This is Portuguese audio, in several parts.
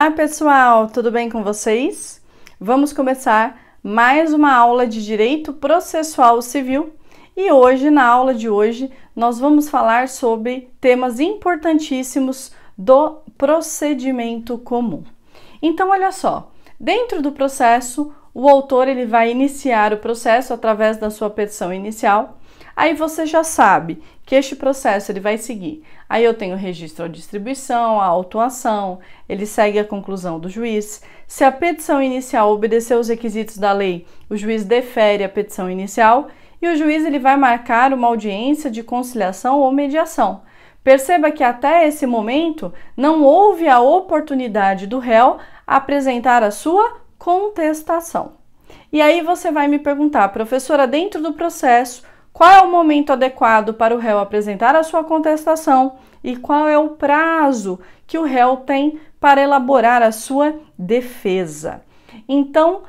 Olá pessoal, tudo bem com vocês? Vamos começar mais uma aula de Direito Processual Civil e hoje, na aula de hoje, nós vamos falar sobre temas importantíssimos do procedimento comum. Então, olha só, dentro do processo, o autor ele vai iniciar o processo através da sua petição inicial. Aí você já sabe que este processo ele vai seguir. Aí eu tenho o registro à distribuição, a autuação, ele segue a conclusão do juiz. Se a petição inicial obedecer os requisitos da lei, o juiz defere a petição inicial e o juiz ele vai marcar uma audiência de conciliação ou mediação. Perceba que até esse momento não houve a oportunidade do réu apresentar a sua contestação. E aí você vai me perguntar, professora, dentro do processo, qual é o momento adequado para o réu apresentar a sua contestação e qual é o prazo que o réu tem para elaborar a sua defesa? Então,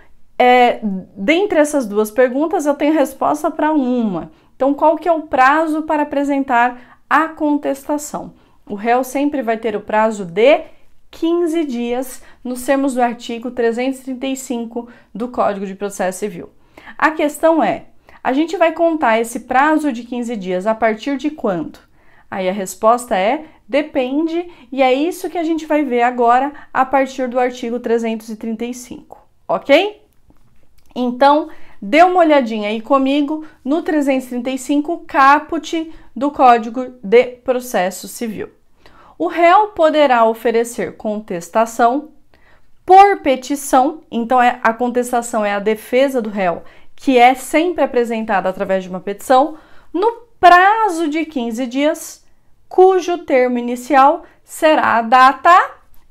dentre essas duas perguntas, eu tenho resposta para uma. Então, qual que é o prazo para apresentar a contestação? O réu sempre vai ter o prazo de 15 dias, nos termos do artigo 335 do Código de Processo Civil. A questão é, a gente vai contar esse prazo de 15 dias a partir de quando? Aí a resposta é, depende, e é isso que a gente vai ver agora a partir do artigo 335, ok? Então, dê uma olhadinha aí comigo no 335 caput do Código de Processo Civil. O réu poderá oferecer contestação por petição, então a contestação é a defesa do réu, que é sempre apresentada através de uma petição, no prazo de 15 dias, cujo termo inicial será a data,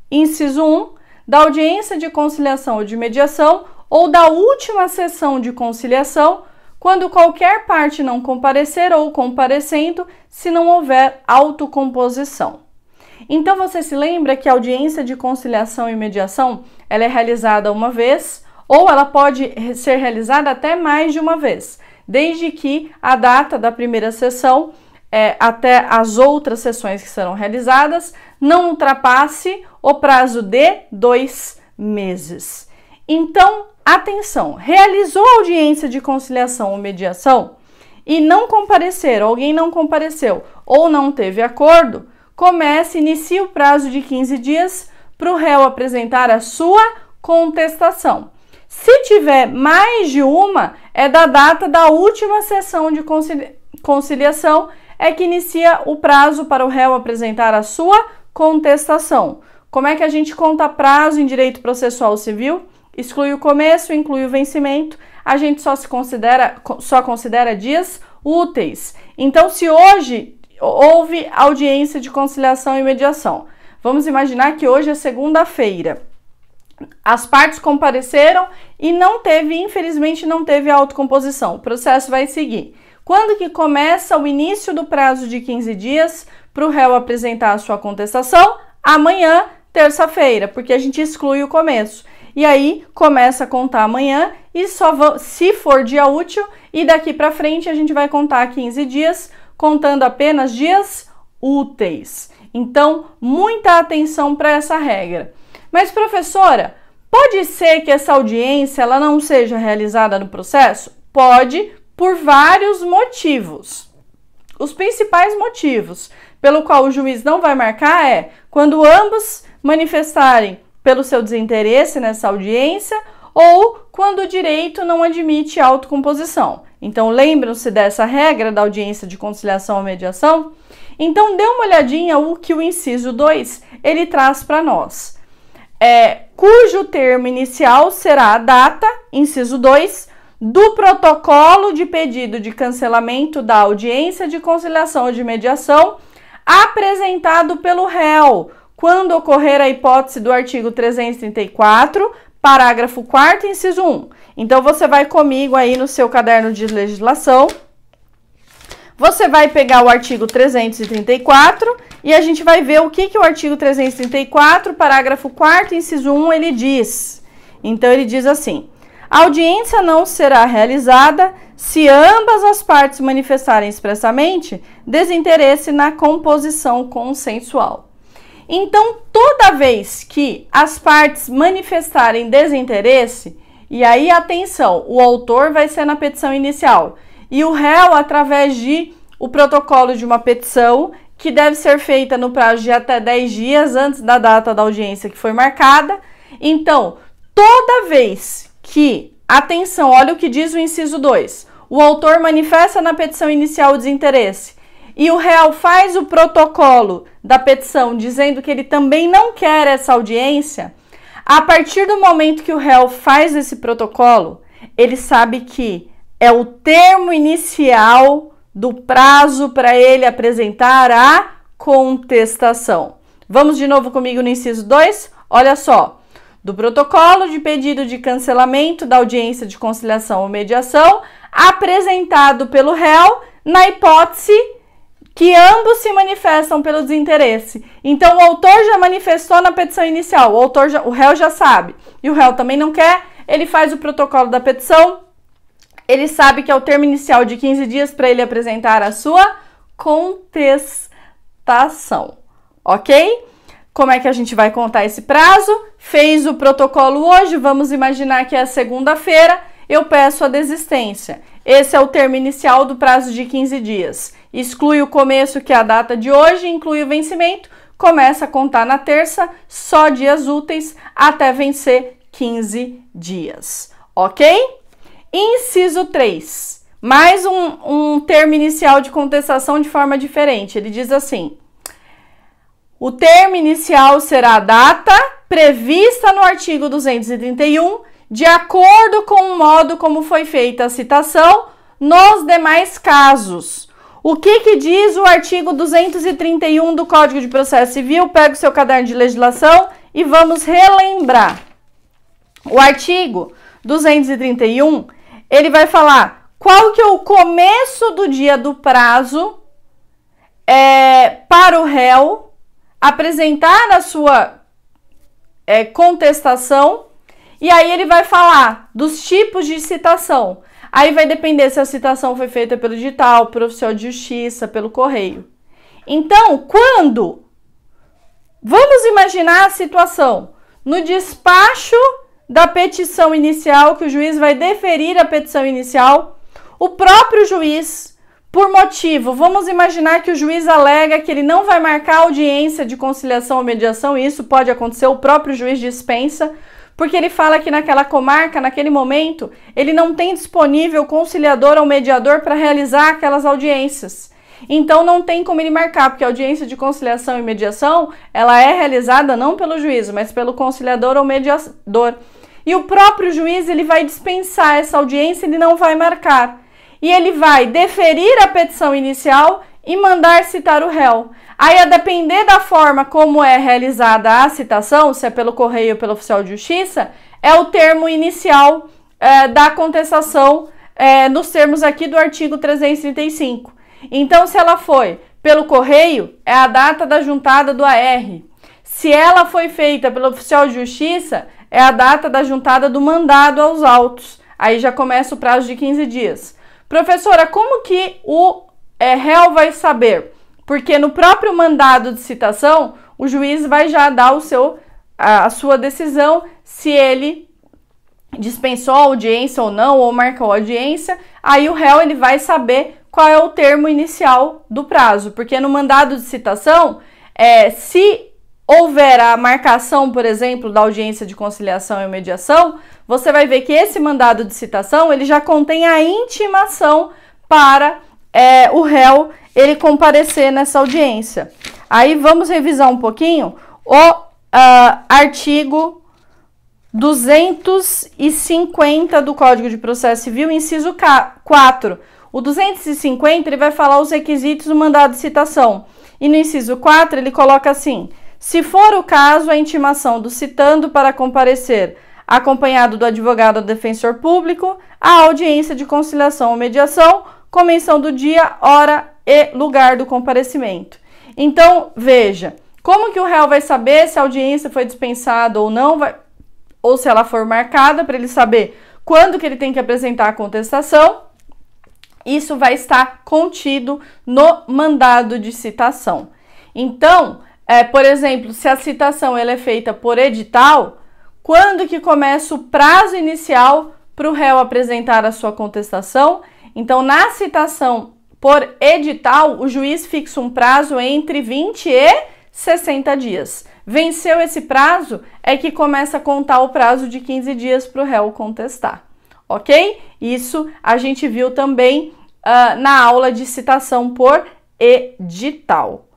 inciso 1, da audiência de conciliação ou de mediação ou da última sessão de conciliação, quando qualquer parte não comparecer ou comparecendo, se não houver autocomposição. Então, você se lembra que a audiência de conciliação e mediação ela é realizada uma vez, ou ela pode ser realizada até mais de uma vez, desde que a data da primeira sessão até as outras sessões que serão realizadas não ultrapasse o prazo de 2 meses. Então, atenção, realizou a audiência de conciliação ou mediação e não compareceram, alguém não compareceu ou não teve acordo, inicia o prazo de 15 dias para o réu apresentar a sua contestação. Se tiver mais de uma, é da data da última sessão de conciliação que inicia o prazo para o réu apresentar a sua contestação. Como é que a gente conta prazo em direito processual civil? Exclui o começo, inclui o vencimento, a gente só considera dias úteis. Então, se hoje houve audiência de conciliação e mediação, vamos imaginar que hoje é segunda-feira. As partes compareceram e infelizmente não teve autocomposição. O processo vai seguir. Quando que começa o início do prazo de 15 dias para o réu apresentar a sua contestação? Amanhã, terça-feira, porque a gente exclui o começo. E aí, começa a contar amanhã e se for dia útil, e daqui para frente a gente vai contar 15 dias, contando apenas dias úteis. Então, muita atenção para essa regra. Mas, professora, pode ser que essa audiência ela não seja realizada no processo? Pode, por vários motivos. Os principais motivos pelo qual o juiz não vai marcar é quando ambos manifestarem pelo seu desinteresse nessa audiência ou quando o direito não admite autocomposição. Então, lembram-se dessa regra da audiência de conciliação ou mediação? Então, dê uma olhadinha o que o inciso 2 ele traz para nós. Cujo termo inicial será a data, inciso 2, do protocolo de pedido de cancelamento da audiência de conciliação ou de mediação apresentado pelo réu, quando ocorrer a hipótese do artigo 334, parágrafo 4º, inciso 1. Então, você vai comigo aí no seu caderno de legislação, você vai pegar o artigo 334 e a gente vai ver o que o artigo 334, parágrafo 4º, inciso 1, ele diz. Então, ele diz assim: a audiência não será realizada se ambas as partes manifestarem expressamente desinteresse na composição consensual. Então, toda vez que as partes manifestarem desinteresse, e aí, atenção, o autor vai ser na petição inicial e o réu através de o protocolo de uma petição que deve ser feita no prazo de até 10 dias antes da data da audiência que foi marcada. Então, toda vez que, atenção, olha o que diz o inciso 2, o autor manifesta na petição inicial o desinteresse e o réu faz o protocolo da petição dizendo que ele também não quer essa audiência, a partir do momento que o réu faz esse protocolo, ele sabe que é o termo inicial do prazo para ele apresentar a contestação. Vamos de novo comigo no inciso 2? Olha só. Do protocolo de pedido de cancelamento da audiência de conciliação ou mediação apresentado pelo réu na hipótese que ambos se manifestam pelo desinteresse. Então, o autor já manifestou na petição inicial, o réu já sabe, e o réu também não quer, ele faz o protocolo da petição, ele sabe que é o termo inicial de 15 dias para ele apresentar a sua contestação, ok? Como é que a gente vai contar esse prazo? Fez o protocolo hoje, vamos imaginar que é segunda-feira, eu peço a desistência. Esse é o termo inicial do prazo de 15 dias. Exclui o começo, que é a data de hoje, inclui o vencimento, começa a contar na terça, só dias úteis, até vencer 15 dias, ok? Inciso 3, mais um termo inicial de contestação de forma diferente. Ele diz assim: o termo inicial será a data prevista no artigo 231, de acordo com o modo como foi feita a citação nos demais casos. O que diz o artigo 231 do Código de Processo Civil? Pega o seu caderno de legislação e vamos relembrar. O artigo 231, ele vai falar qual que é o começo do dia do prazo para o réu apresentar a sua contestação, e aí ele vai falar dos tipos de citação. Aí vai depender se a citação foi feita pelo edital, por oficial de justiça, pelo correio. Então, vamos imaginar a situação no despacho da petição inicial, que o juiz vai deferir a petição inicial, o próprio juiz, por motivo, vamos imaginar que o juiz alega que ele não vai marcar audiência de conciliação ou mediação, e isso pode acontecer, o próprio juiz dispensa, porque ele fala que naquela comarca, naquele momento, ele não tem disponível conciliador ou mediador para realizar aquelas audiências. Então, não tem como ele marcar, porque a audiência de conciliação e mediação, ela é realizada não pelo juízo, mas pelo conciliador ou mediador. E o próprio juiz, ele vai dispensar essa audiência, ele não vai marcar. E ele vai deferir a petição inicial e mandar citar o réu. Aí, a depender da forma como é realizada a citação, se é pelo correio ou pelo oficial de justiça, é o termo inicial da contestação nos termos aqui do artigo 335. Então, se ela foi pelo correio, é a data da juntada do AR. Se ela foi feita pelo oficial de justiça, é a data da juntada do mandado aos autos. Aí já começa o prazo de 15 dias. Professora, como que o réu vai saber? Porque no próprio mandado de citação, o juiz vai já dar a sua decisão se ele dispensou a audiência ou não, ou marcou a audiência. Aí o réu ele vai saber qual é o termo inicial do prazo. Porque no mandado de citação, se houver a marcação, por exemplo, da audiência de conciliação e mediação, você vai ver que esse mandado de citação ele já contém a intimação para o réu ele comparecer nessa audiência. Aí vamos revisar um pouquinho o artigo 250 do Código de Processo Civil, inciso 4. O 250 ele vai falar os requisitos do mandado de citação. E no inciso 4 ele coloca assim: se for o caso, a intimação do citando para comparecer acompanhado do advogado ou defensor público, a audiência de conciliação ou mediação, com menção do dia, hora e lugar do comparecimento. Então, veja, como que o réu vai saber se a audiência foi dispensada ou não, ou se ela for marcada, para ele saber quando que ele tem que apresentar a contestação? Isso vai estar contido no mandado de citação. Então, por exemplo, se a citação ela é feita por edital, quando que começa o prazo inicial para o réu apresentar a sua contestação? Então, na citação por edital, o juiz fixa um prazo entre 20 e 60 dias. Venceu esse prazo, é que começa a contar o prazo de 15 dias para o réu contestar, ok? Isso a gente viu também na aula de citação por edital.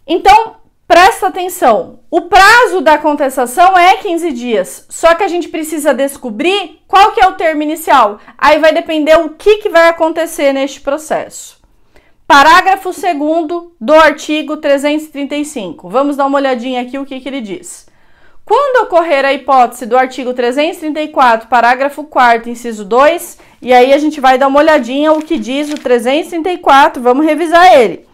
Então, presta atenção, o prazo da contestação é 15 dias, só que a gente precisa descobrir qual que é o termo inicial. Aí vai depender o que vai acontecer neste processo. Parágrafo 2º do artigo 335. Vamos dar uma olhadinha aqui o que ele diz. Quando ocorrer a hipótese do artigo 334, parágrafo 4º, inciso 2, e aí a gente vai dar uma olhadinha o que diz o 334, vamos revisar ele.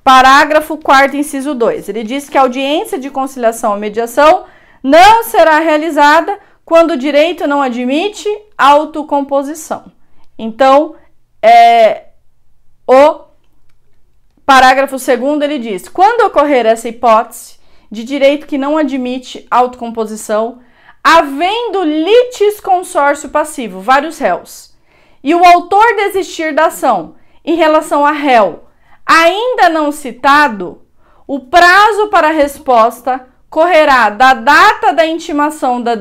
Parágrafo 4º, inciso 2. Ele diz que a audiência de conciliação ou mediação não será realizada quando o direito não admite autocomposição. Então, o parágrafo 2º ele diz: quando ocorrer essa hipótese de direito que não admite autocomposição, havendo litisconsórcio passivo, vários réus, e o autor desistir da ação em relação a réu ainda não citado, o prazo para a resposta correrá da data da intimação da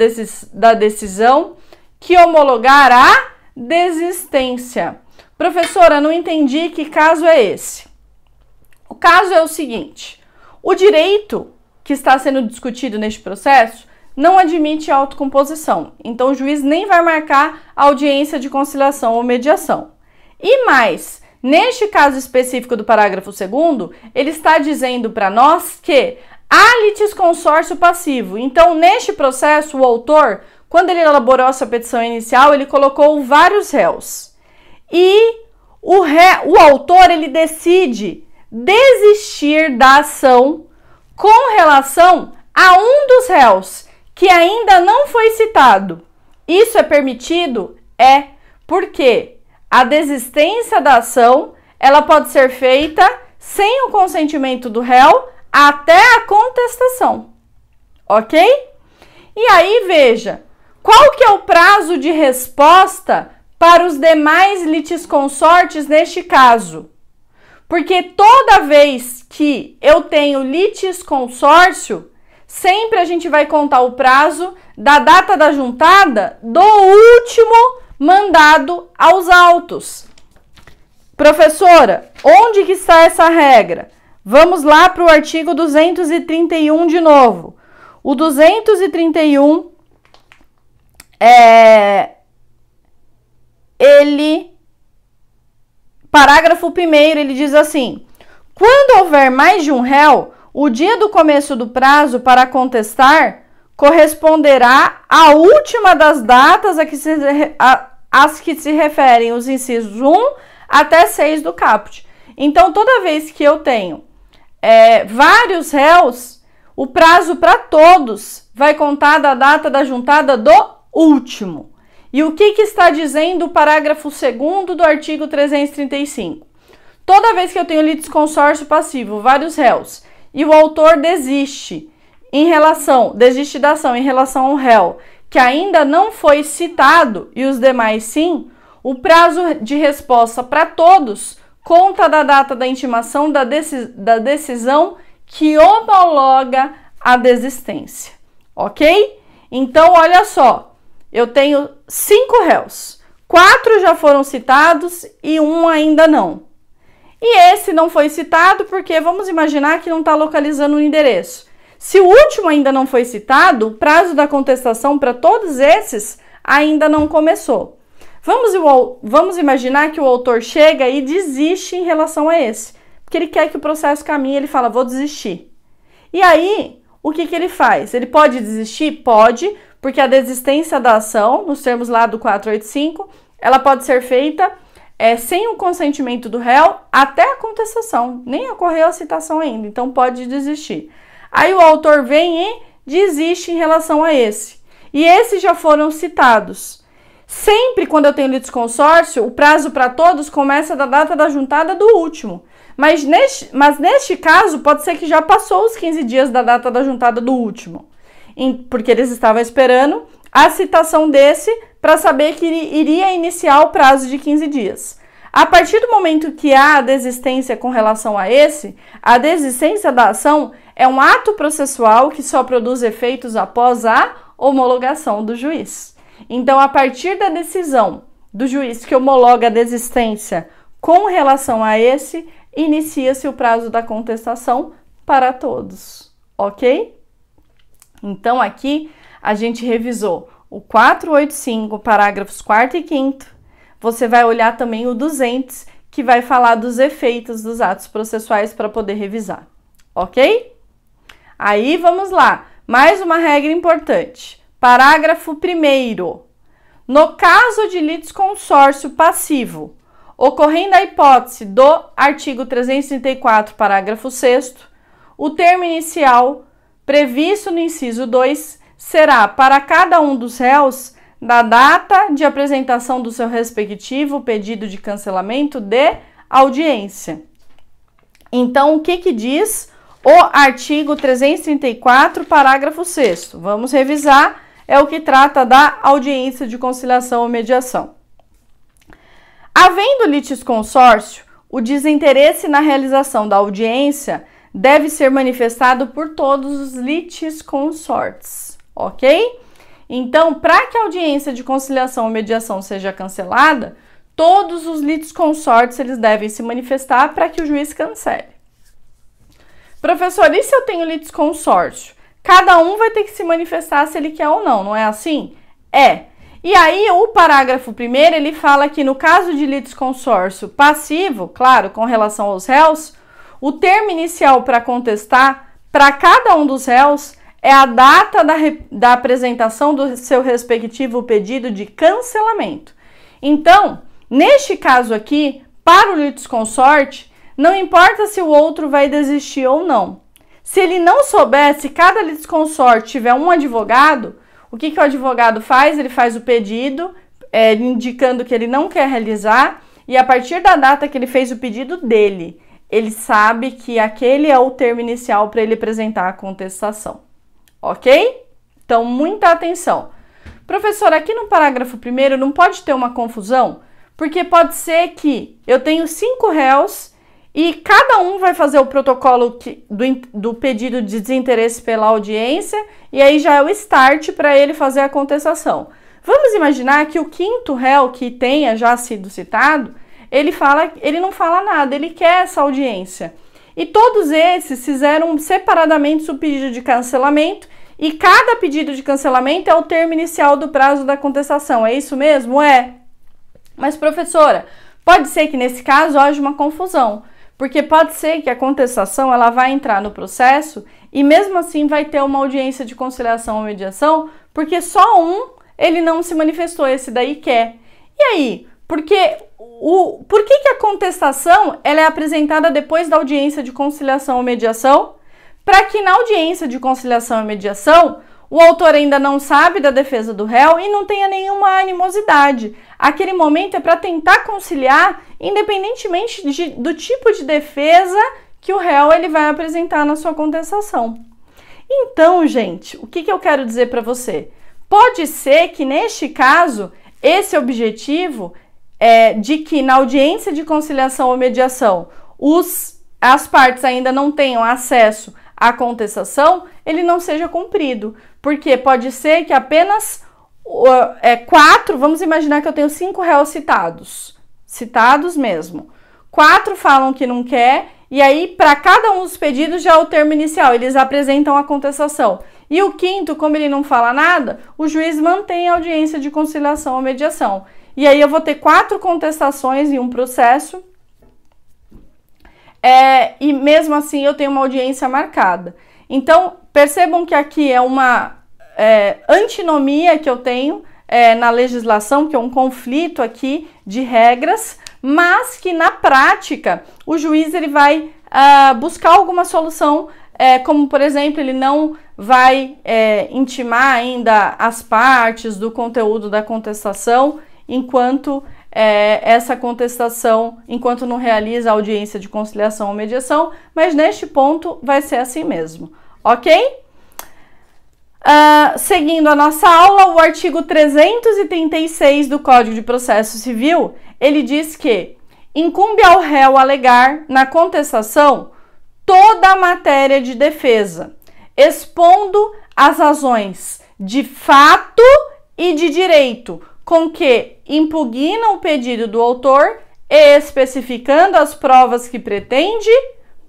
decisão que homologar a desistência. Professora, não entendi que caso é esse. O caso é o seguinte: o direito que está sendo discutido neste processo não admite autocomposição, então o juiz nem vai marcar a audiência de conciliação ou mediação. E mais, neste caso específico do parágrafo 2º, ele está dizendo para nós que há litisconsórcio passivo. Então, neste processo, o autor, quando ele elaborou essa petição inicial, ele colocou vários réus. E o autor, ele decide desistir da ação com relação a um dos réus que ainda não foi citado. Isso é permitido? É, porque a desistência da ação, ela pode ser feita sem o consentimento do réu até a contestação, ok? E aí, veja, qual que é o prazo de resposta para os demais litisconsortes neste caso? Porque toda vez que eu tenho litisconsórcio, sempre a gente vai contar o prazo da data da juntada do último mandado aos autos. Professora, onde que está essa regra? Vamos lá para o artigo 231 de novo. O 231, parágrafo 1º, ele diz assim: quando houver mais de um réu, o dia do começo do prazo para contestar corresponderá à última das datas às que se referem os incisos 1 até 6 do caput. Então, toda vez que eu tenho vários réus, o prazo para todos vai contar da data da juntada do último. E o que está dizendo o parágrafo 2º do artigo 335? Toda vez que eu tenho litisconsórcio passivo, vários réus, e o autor desiste da ação em relação ao réu que ainda não foi citado e os demais sim, o prazo de resposta para todos conta da data da intimação da decisão que homologa a desistência, ok? Então, olha só, eu tenho 5 réus, 4 já foram citados e 1 ainda não. E esse não foi citado porque vamos imaginar que não está localizando o endereço. Se o último ainda não foi citado, o prazo da contestação para todos esses ainda não começou. Vamos imaginar que o autor chega e desiste em relação a esse, porque ele quer que o processo caminhe, ele fala, vou desistir. E aí, o que ele faz? Ele pode desistir? Pode, porque a desistência da ação, nos termos lá do 485, ela pode ser feita sem o consentimento do réu até a contestação. Nem ocorreu a citação ainda, então pode desistir. Aí o autor vem e desiste em relação a esse. E esses já foram citados. Sempre quando eu tenho litisconsórcio, o prazo para todos começa da data da juntada do último. Mas neste caso, pode ser que já passou os 15 dias da data da juntada do último, porque eles estavam esperando a citação desse para saber que iria iniciar o prazo de 15 dias. A partir do momento que há a desistência com relação a esse, a desistência da ação é um ato processual que só produz efeitos após a homologação do juiz. Então, a partir da decisão do juiz que homologa a desistência com relação a esse, inicia-se o prazo da contestação para todos, ok? Então, aqui a gente revisou o 485, parágrafos 4º e 5º. Você vai olhar também o 200, que vai falar dos efeitos dos atos processuais para poder revisar, ok? Aí, vamos lá. Mais uma regra importante. Parágrafo 1º. No caso de litisconsórcio passivo, ocorrendo a hipótese do artigo 334, parágrafo 6º, o termo inicial previsto no inciso 2 será para cada um dos réus da data de apresentação do seu respectivo pedido de cancelamento de audiência. Então, o que diz o artigo 334, parágrafo 6º? Vamos revisar, é o que trata da audiência de conciliação ou mediação. Havendo litisconsórcio, o desinteresse na realização da audiência deve ser manifestado por todos os litisconsortes, ok? Então, para que a audiência de conciliação ou mediação seja cancelada, todos os litisconsortes eles devem se manifestar para que o juiz cancele. Professor, e se eu tenho litisconsórcio? Cada um vai ter que se manifestar se ele quer ou não, não é assim? É. E aí, o parágrafo 1º, ele fala que no caso de litisconsórcio passivo, claro, com relação aos réus, o termo inicial para contestar para cada um dos réus é a data da apresentação do seu respectivo pedido de cancelamento. Então, neste caso aqui, para o litisconsorte, não importa se o outro vai desistir ou não. Se ele não souber, se cada litisconsorte tiver um advogado, o que o advogado faz? Ele faz o pedido, indicando que ele não quer realizar, e a partir da data que ele fez o pedido dele, ele sabe que aquele é o termo inicial para ele apresentar a contestação. Ok? Então, muita atenção. Professor, aqui no parágrafo 1º não pode ter uma confusão, porque pode ser que eu tenho 5 réus e cada um vai fazer o protocolo do pedido de desinteresse pela audiência e aí já é o start para ele fazer a contestação. Vamos imaginar que o 5º réu que tenha já sido citado, ele não fala nada, ele quer essa audiência. E todos esses fizeram separadamente o pedido de cancelamento e cada pedido de cancelamento é o termo inicial do prazo da contestação. É isso mesmo? É. Mas, professora, pode ser que nesse caso haja uma confusão, porque pode ser que a contestação ela vai entrar no processo e mesmo assim vai ter uma audiência de conciliação ou mediação, porque só ele não se manifestou, esse daí quer. E aí? Por que a contestação ela é apresentada depois da audiência de conciliação ou mediação? Para que na audiência de conciliação e mediação, o autor ainda não sabe da defesa do réu e não tenha nenhuma animosidade. Aquele momento é para tentar conciliar, independentemente do tipo de defesa que o réu ele vai apresentar na sua contestação. Então, gente, o que eu quero dizer para você? Pode ser que neste caso, esse objetivo de que na audiência de conciliação ou mediação as partes ainda não tenham acesso à contestação, ele não seja cumprido, porque pode ser que apenas 4, vamos imaginar que eu tenho 5 réus citados mesmo, 4 falam que não quer, e aí para cada um dos pedidos já é o termo inicial, eles apresentam a contestação. E o 5º, como ele não fala nada, o juiz mantém a audiência de conciliação ou mediação. E aí eu vou ter 4 contestações em um processo, e mesmo assim eu tenho uma audiência marcada. Então, percebam que aqui é uma antinomia que eu tenho na legislação, que é um conflito aqui de regras, mas que na prática o juiz ele vai buscar alguma solução, como por exemplo, ele não vai intimar ainda as partes do conteúdo da contestação, enquanto essa contestação enquanto não realiza a audiência de conciliação ou mediação, mas neste ponto vai ser assim mesmo, ok? Seguindo a nossa aula, o artigo 336 do Código de Processo Civil, ele diz que incumbe ao réu alegar na contestação toda a matéria de defesa, expondo as razões de fato e de direito com que impugnam o pedido do autor e especificando as provas que pretende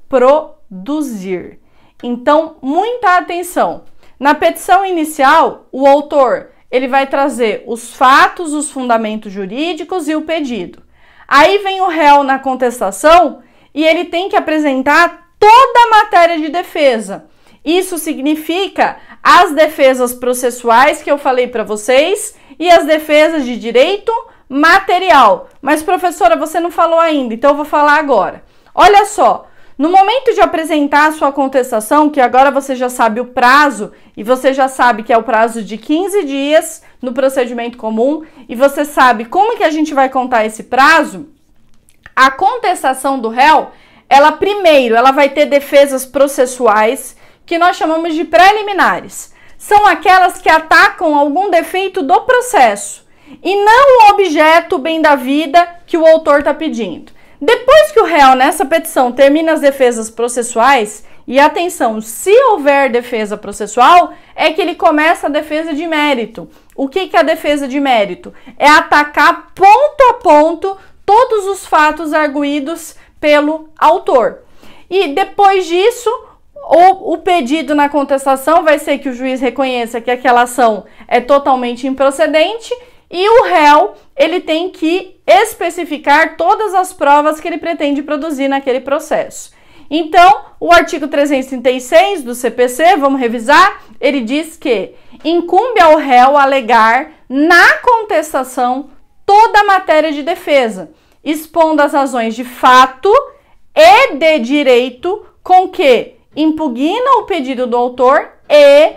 produzir. Então, muita atenção. Na petição inicial, o autor ele vai trazer os fatos, os fundamentos jurídicos e o pedido. Aí vem o réu na contestação e ele tem que apresentar toda a matéria de defesa. Isso significa as defesas processuais que eu falei para vocês e as defesas de direito material. Mas, professora, você não falou ainda, então eu vou falar agora. Olha só, no momento de apresentar a sua contestação, que agora você já sabe o prazo, e você já sabe que é o prazo de 15 dias no procedimento comum, e você sabe como que a gente vai contar esse prazo, a contestação do réu, ela primeiro, ela vai ter defesas processuais, que nós chamamos de preliminares. São aquelas que atacam algum defeito do processo, e não o objeto bem da vida que o autor está pedindo. Depois que o réu, nessa petição, termina as defesas processuais, e atenção, se houver defesa processual, é que ele começa a defesa de mérito. O que é a defesa de mérito? É atacar ponto a ponto todos os fatos arguídos pelo autor. E depois disso, o pedido na contestação vai ser que o juiz reconheça que aquela ação é totalmente improcedente e o réu, ele tem que especificar todas as provas que ele pretende produzir naquele processo. Então, o artigo 336 do CPC, vamos revisar, ele diz que incumbe ao réu alegar na contestação toda a matéria de defesa, expondo as razões de fato e de direito com que impugna o pedido do autor e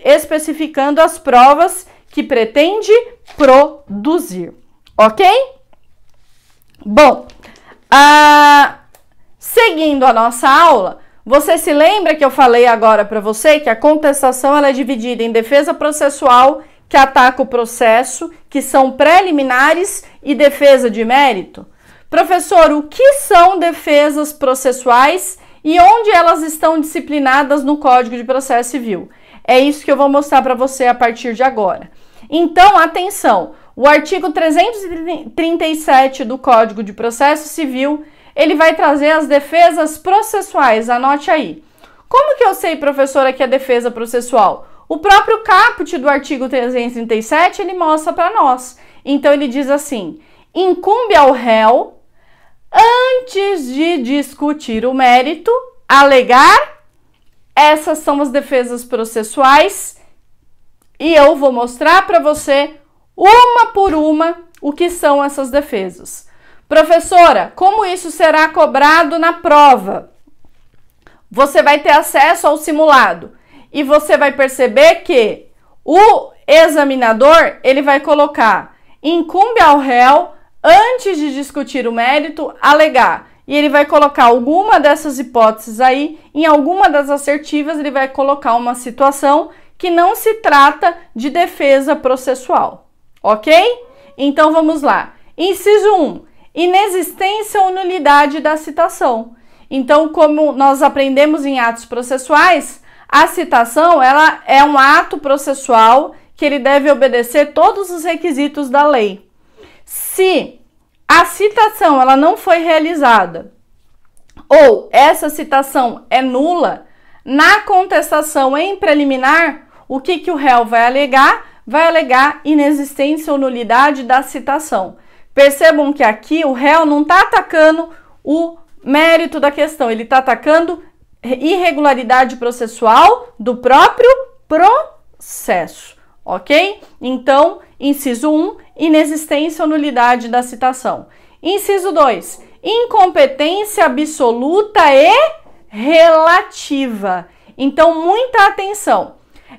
especificando as provas que pretende produzir, ok? Bom, seguindo a nossa aula, você se lembra que eu falei agora para você que a contestação ela é dividida em defesa processual, que ataca o processo, que são preliminares, e defesa de mérito? Professor, o que são defesas processuais e onde elas estão disciplinadas no Código de Processo Civil? É isso que eu vou mostrar para você a partir de agora. Então, atenção, o artigo 337 do Código de Processo Civil, ele vai trazer as defesas processuais, anote aí. Como que eu sei, professora, que é defesa processual? O próprio caput do artigo 337, ele mostra para nós. Então, ele diz assim, incumbe ao réu, antes de discutir o mérito, alegar, essas são as defesas processuais, e eu vou mostrar para você, uma por uma, o que são essas defesas. Professora, como isso será cobrado na prova? Você vai ter acesso ao simulado e você vai perceber que o examinador, ele vai colocar, incumbe ao réu, antes de discutir o mérito, alegar. E ele vai colocar alguma dessas hipóteses aí, em alguma das assertivas ele vai colocar uma situação que não se trata de defesa processual, ok? Então vamos lá. Inciso 1, inexistência ou nulidade da citação. Então, como nós aprendemos em atos processuais, a citação ela é um ato processual que ele deve obedecer todos os requisitos da lei. Se a citação ela não foi realizada ou essa citação é nula, na contestação em preliminar, o que o réu vai alegar? Vai alegar inexistência ou nulidade da citação. Percebam que aqui o réu não está atacando o mérito da questão, ele está atacando irregularidade processual do próprio processo, ok? Então, inciso 1, inexistência ou nulidade da citação. Inciso 2, incompetência absoluta e relativa. Então, muita atenção.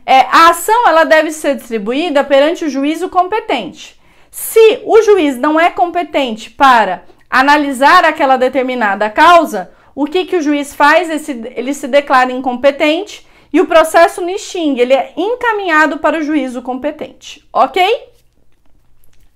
A ação ela deve ser distribuída perante o juízo competente. Se o juiz não é competente para analisar aquela determinada causa, o que o juiz faz? Ele se declara incompetente e o processo no extingue, ele é encaminhado para o juízo competente, ok?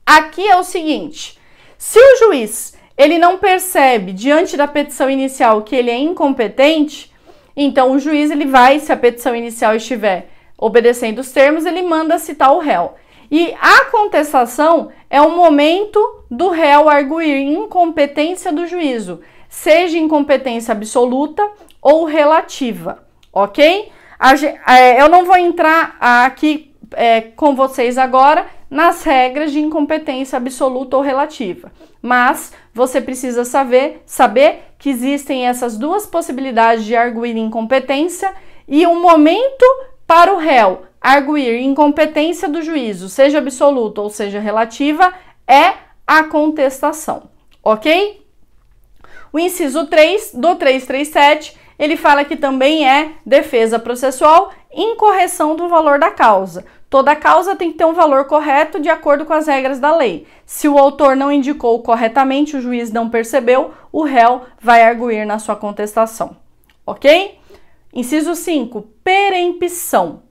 Aqui é o seguinte, se o juiz ele não percebe diante da petição inicial que ele é incompetente, então o juiz ele vai, se a petição inicial estiver obedecendo os termos, ele manda citar o réu. E a contestação é o momento do réu arguir incompetência do juízo, seja incompetência absoluta ou relativa, ok? Eu não vou entrar aqui com vocês agora nas regras de incompetência absoluta ou relativa, mas você precisa saber que existem essas duas possibilidades de arguir incompetência e o momento para o réu arguir incompetência do juízo, seja absoluta ou seja relativa, é a contestação, ok? O inciso 3 do 337, ele fala que também é defesa processual, incorreção do valor da causa. Toda causa tem que ter um valor correto de acordo com as regras da lei. Se o autor não indicou corretamente, o juiz não percebeu, o réu vai arguir na sua contestação, ok? Inciso 5, perempção.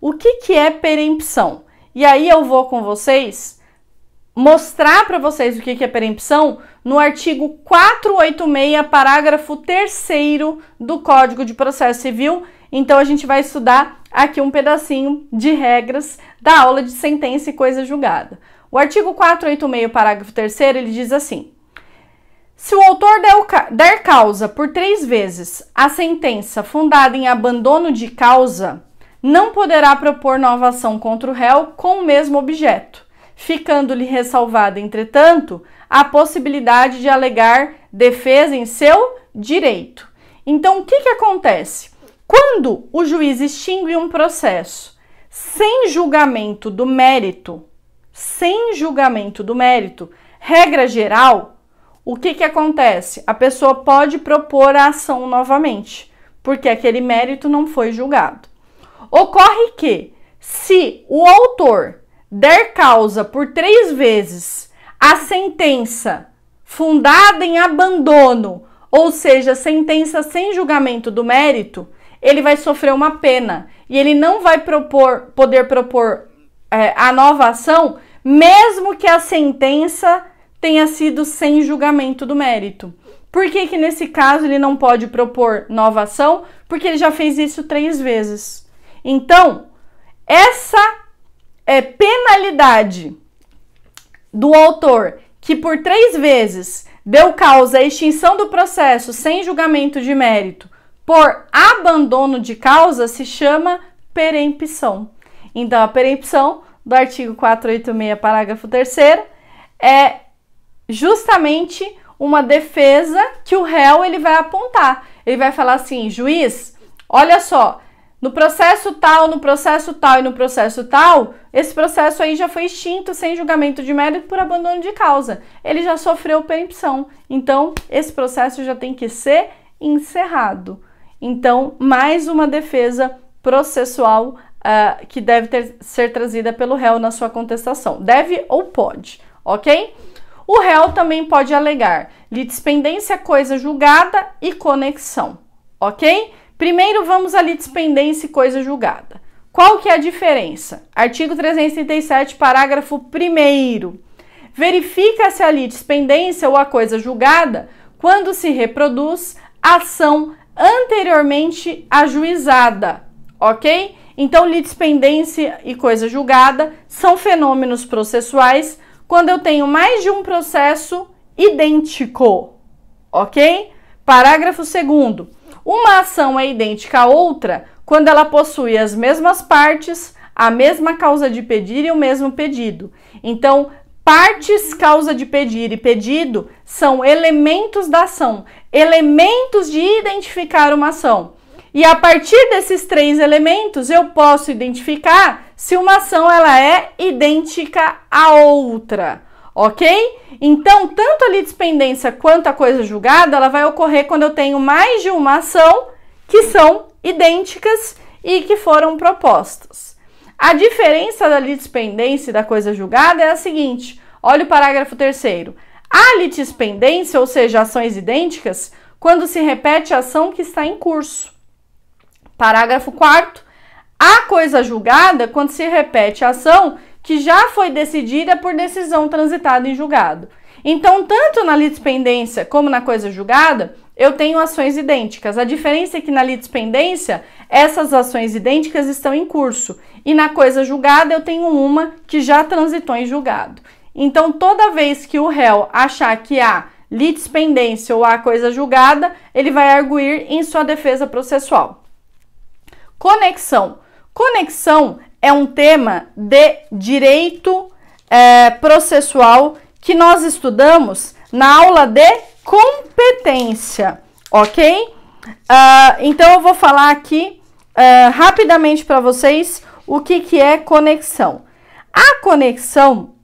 O que é perempção? E aí eu vou com vocês mostrar para vocês o que é perempção no artigo 486, parágrafo 3º do Código de Processo Civil. Então a gente vai estudar aqui um pedacinho de regras da aula de sentença e coisa julgada. O artigo 486, parágrafo 3º, ele diz assim: se o autor der causa por 3 vezes a sentença fundada em abandono de causa, não poderá propor nova ação contra o réu com o mesmo objeto, ficando-lhe ressalvada, entretanto, a possibilidade de alegar defesa em seu direito. Então, o que acontece? Quando o juiz extingue um processo sem julgamento do mérito, regra geral, o que acontece? A pessoa pode propor a ação novamente, porque aquele mérito não foi julgado. Ocorre que, se o autor der causa por 3 vezes a sentença fundada em abandono, ou seja, sentença sem julgamento do mérito, ele vai sofrer uma pena e ele não vai poder propor a nova ação, mesmo que a sentença tenha sido sem julgamento do mérito. Por que nesse caso ele não pode propor nova ação? Porque ele já fez isso 3 vezes. Então, essa penalidade do autor que por 3 vezes deu causa à extinção do processo sem julgamento de mérito por abandono de causa se chama perempção. Então, a perempção do artigo 486, parágrafo 3º, é justamente uma defesa que o réu ele vai apontar. Ele vai falar assim: juiz, olha só, no processo tal, no processo tal e no processo tal, esse processo aí já foi extinto sem julgamento de mérito por abandono de causa. Ele já sofreu perempção. Então, esse processo já tem que ser encerrado. Então, mais uma defesa processual que deve ser trazida pelo réu na sua contestação. Deve ou pode, ok? O réu também pode alegar litispendência, coisa julgada e conexão, ok? Primeiro vamos à litispendência e coisa julgada. Qual que é a diferença? Artigo 337, parágrafo 1º. Verifica-se a litispendência ou a coisa julgada quando se reproduz ação anteriormente ajuizada, ok? Então, litispendência e coisa julgada são fenômenos processuais quando eu tenho mais de um processo idêntico, ok? Parágrafo 2º. Uma ação é idêntica a outra quando ela possui as mesmas partes, a mesma causa de pedir e o mesmo pedido. Então, partes, causa de pedir e pedido são elementos da ação, elementos de identificar uma ação. E a partir desses 3 elementos, eu posso identificar se uma ação ela é idêntica à outra, ok? Então, tanto a litispendência quanto a coisa julgada, ela vai ocorrer quando eu tenho mais de uma ação que são idênticas e que foram propostas. A diferença da litispendência e da coisa julgada é a seguinte: Olha o parágrafo 3º. Há litispendência, ou seja, ações idênticas, quando se repete a ação que está em curso. Parágrafo 4º. Há coisa julgada quando se repete a ação que já foi decidida por decisão transitada em julgado. Então, tanto na litispendência como na coisa julgada, eu tenho ações idênticas. A diferença é que na litispendência, essas ações idênticas estão em curso. E na coisa julgada, eu tenho uma que já transitou em julgado. Então, toda vez que o réu achar que há litispendência ou há coisa julgada, ele vai arguir em sua defesa processual. Conexão. Conexão é um tema de direito processual que nós estudamos na aula de competência, ok? Então, eu vou falar aqui rapidamente para vocês o que é conexão. A conexão,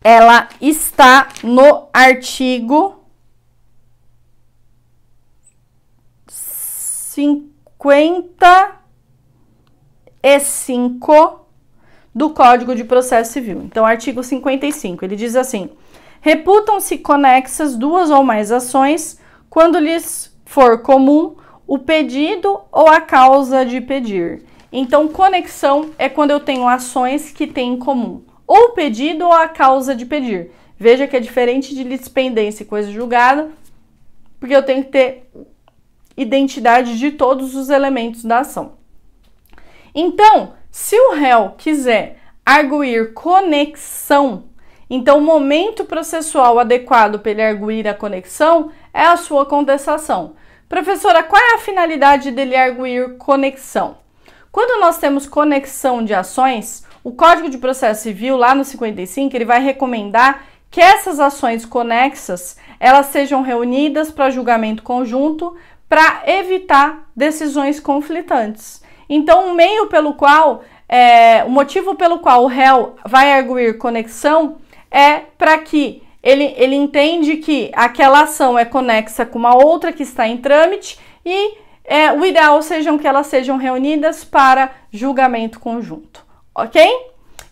ela está no artigo 55 do Código de Processo Civil. Então, artigo 55, ele diz assim: reputam-se conexas duas ou mais ações quando lhes for comum o pedido ou a causa de pedir. Então, conexão é quando eu tenho ações que têm em comum ou o pedido ou a causa de pedir. Veja que é diferente de litispendência e coisa julgada, porque eu tenho que ter identidade de todos os elementos da ação. Então, se o réu quiser arguir conexão, então o momento processual adequado para ele arguir a conexão é a sua contestação. Professora, qual é a finalidade dele arguir conexão? Quando nós temos conexão de ações, o Código de Processo Civil, lá no 55, ele vai recomendar que essas ações conexas, elas sejam reunidas para julgamento conjunto para evitar decisões conflitantes. Então, o meio pelo qual, o motivo pelo qual o réu vai arguir conexão é para que ele entende que aquela ação é conexa com uma outra que está em trâmite e o ideal sejam que elas sejam reunidas para julgamento conjunto, ok?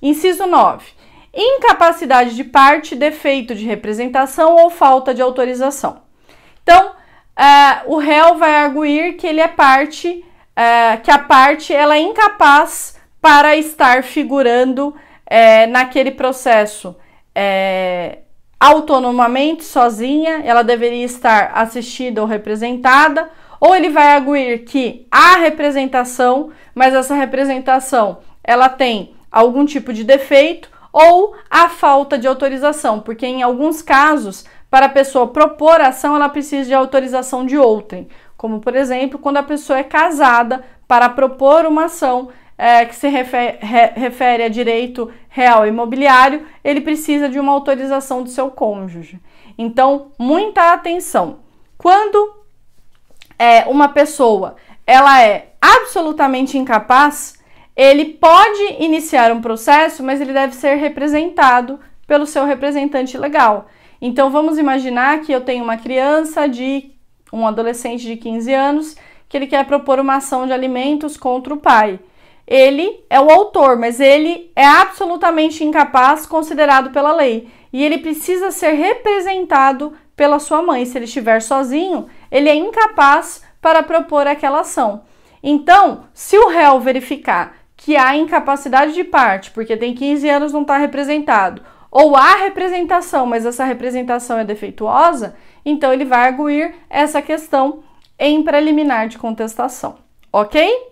Inciso 9. Incapacidade de parte, defeito de representação ou falta de autorização. Então, o réu vai arguir que ele é parte, que a parte ela é incapaz para estar figurando naquele processo autonomamente, sozinha, ela deveria estar assistida ou representada, ou ele vai arguir que há representação, mas essa representação ela tem algum tipo de defeito, ou a falta de autorização, porque em alguns casos, para a pessoa propor a ação, ela precisa de autorização de outrem, como por exemplo, quando a pessoa é casada, para propor uma ação que se refere a direito real imobiliário, ele precisa de uma autorização do seu cônjuge. Então, muita atenção. Quando uma pessoa ela é absolutamente incapaz, ele pode iniciar um processo, mas ele deve ser representado pelo seu representante legal. Então, vamos imaginar que eu tenho uma criança um adolescente de 15 anos, que ele quer propor uma ação de alimentos contra o pai. Ele é o autor, mas ele é absolutamente incapaz, considerado pela lei. E ele precisa ser representado pela sua mãe. Se ele estiver sozinho, ele é incapaz para propor aquela ação. Então, se o réu verificar que há incapacidade de parte, porque tem 15 anos e não está representado, ou há representação, mas essa representação é defeituosa, então ele vai arguir essa questão em preliminar de contestação, ok?